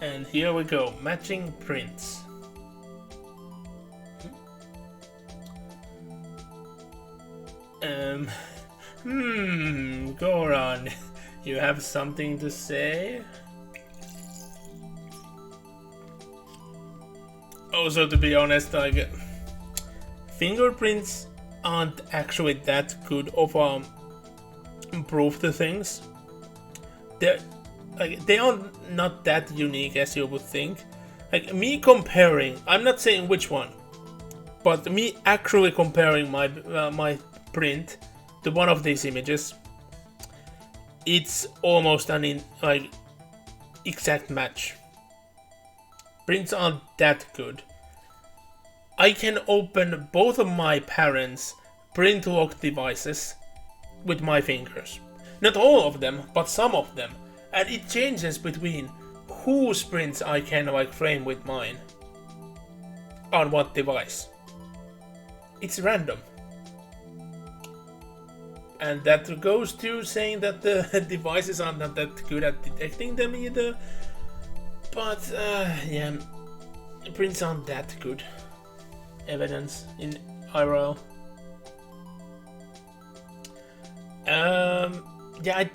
And here we go, matching prints. Go on. You have something to say? Also, to be honest, like, fingerprints aren't actually that good of proof to things. They are not that unique as you would think. Like, me comparing, I'm not saying which one, but me actually comparing my print to one of these images, it's almost an exact match. Prints aren't that good. I can open both of my parents' print lock devices with my fingers. Not all of them, but some of them. And it changes between whose prints I can like frame with mine on what device. It's random. And that goes to saying that the devices are not that good at detecting them either. But yeah, prints aren't that good. Evidence in IRL. Yeah, I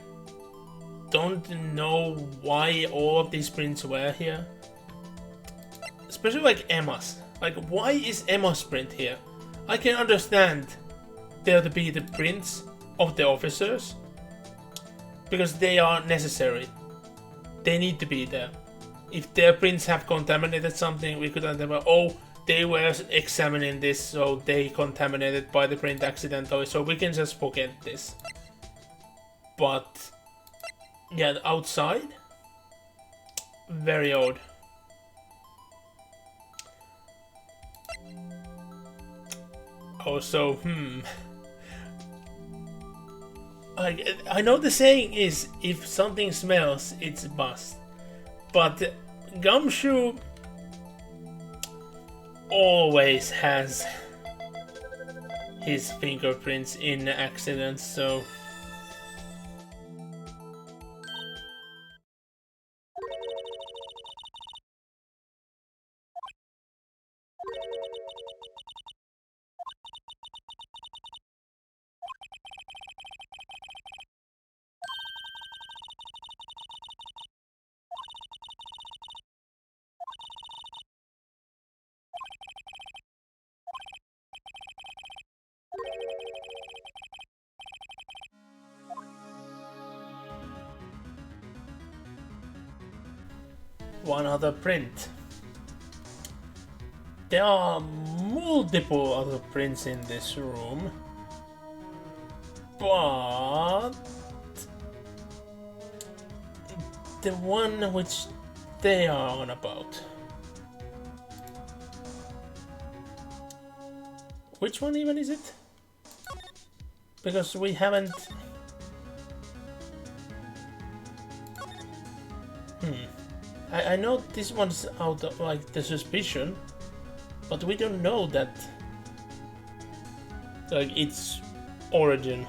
don't know why all of these prints were here. Especially like Emma's. Like, why is Emma's print here? I can understand there to be the prints of the officers, because they are necessary. They need to be there. If their prints have contaminated something, we could understand, oh, they were examining this, so they contaminated by the print accidentally, so we can just forget this. But yeah, outside, very odd. Also, I know the saying is, if something smells, it's bust. But Gumshoe always has his fingerprints in accidents, so... One other print. There are multiple other prints in this room, but the one which they are on about. Which one even is it? Because we haven't... I know this one's out of like the suspicion, but we don't know that like its origin.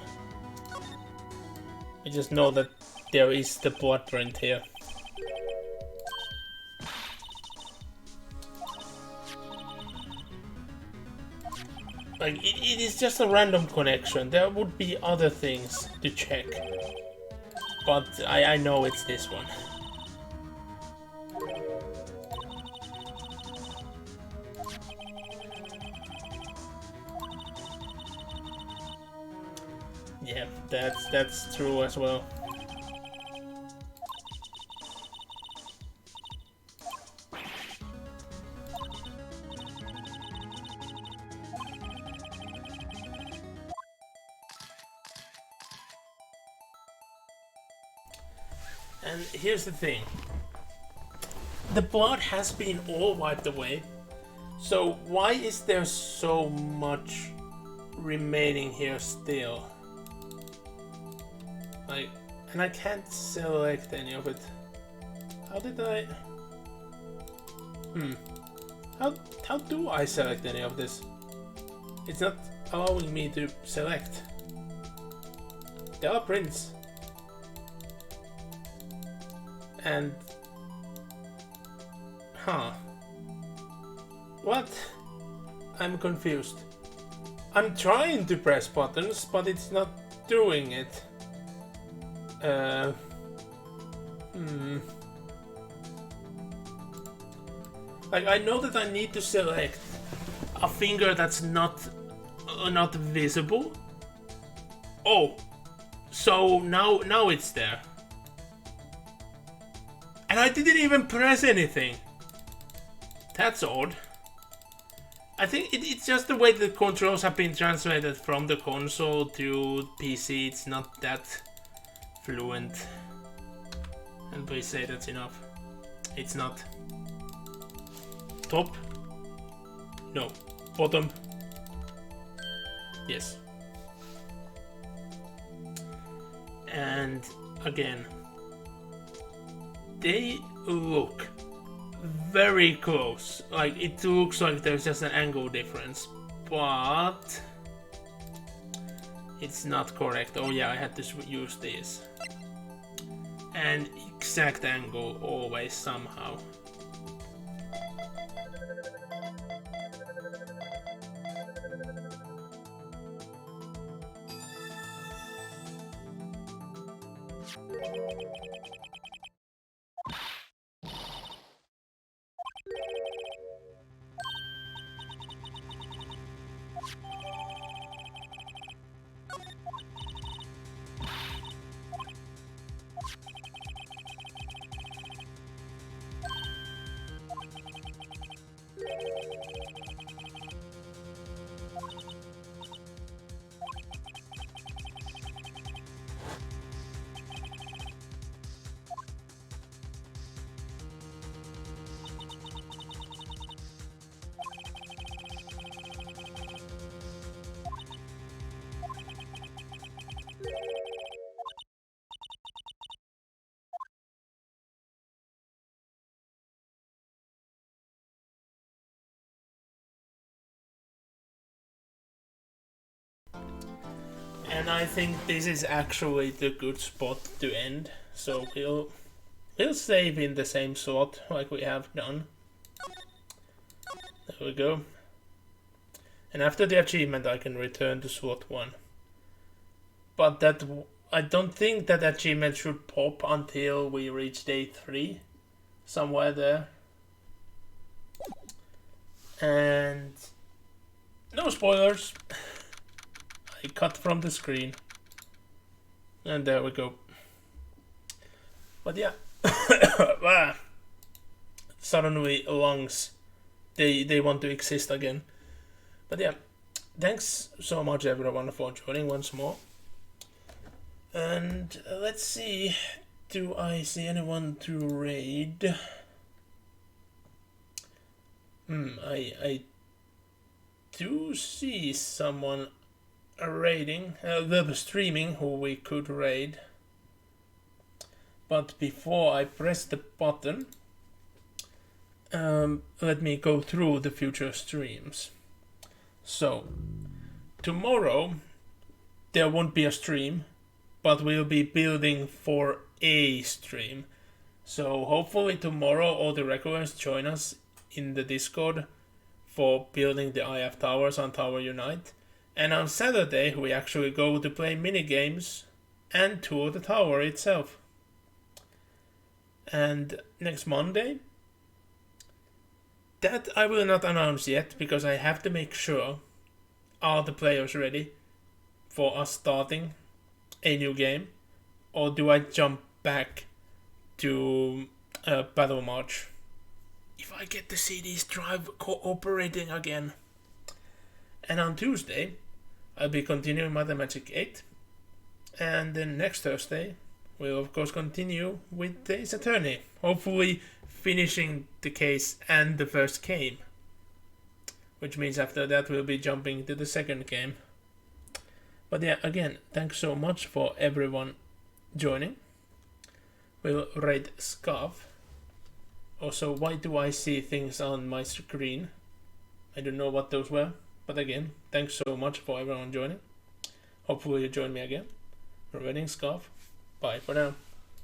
We just know that there is the blood print here. Like it is just a random connection. There would be other things to check, but I know it's this one. Yeah, that's true as well. And here's the thing. The blood has been all wiped away. So why is there so much remaining here still? Like, and I can't select any of it. How did I... How do I select any of this? It's not allowing me to select. There are prints. And... Huh. What? I'm confused. I'm trying to press buttons, but it's not doing it. Like, I know that I need to select a finger that's not visible. Oh, so now it's there. And I didn't even press anything. That's odd. I think it's just the way the controls have been translated from the console to PC. It's not that fluent. And we say that's enough. It's not. Top? No. Bottom? Yes. And again, they look very close. Like, it looks like there's just an angle difference, but it's not correct. Oh yeah, I had to use this. And exact angle always somehow. And I think this is actually the good spot to end. So we'll save in the same slot like we have done. There we go. And after the achievement I can return to slot 1. But I don't think that achievement should pop until we reach day 3. Somewhere there. And no spoilers. I cut from the screen. And there we go. But yeah. Suddenly lungs. They want to exist again. But yeah. Thanks so much everyone for joining once more. And let's see. Do I see anyone to raid? I do see someone raiding, streaming who we could raid. But before I press the button, let me go through the future streams. So, tomorrow there won't be a stream, but we'll be building for a stream. So hopefully tomorrow all the regulars join us in the Discord for building the IF towers on Tower Unite. And on Saturday we actually go to play minigames and tour the tower itself. And next Monday, that I will not announce yet because I have to make sure are the players ready for us starting a new game, or do I jump back to Battle March if I get the CD's drive cooperating again. And on Tuesday I'll be continuing Mathematic 8, and then next Thursday we'll of course continue with the Ace Attorney, hopefully finishing the case and the first game, which means after that we'll be jumping to the second game. But yeah, again, thanks so much for everyone joining. We'll raid Scarf. Also, why do I see things on my screen? I don't know what those were. But again, thanks so much for everyone joining. Hopefully you join me again. We're raiding Scarf. Bye for now.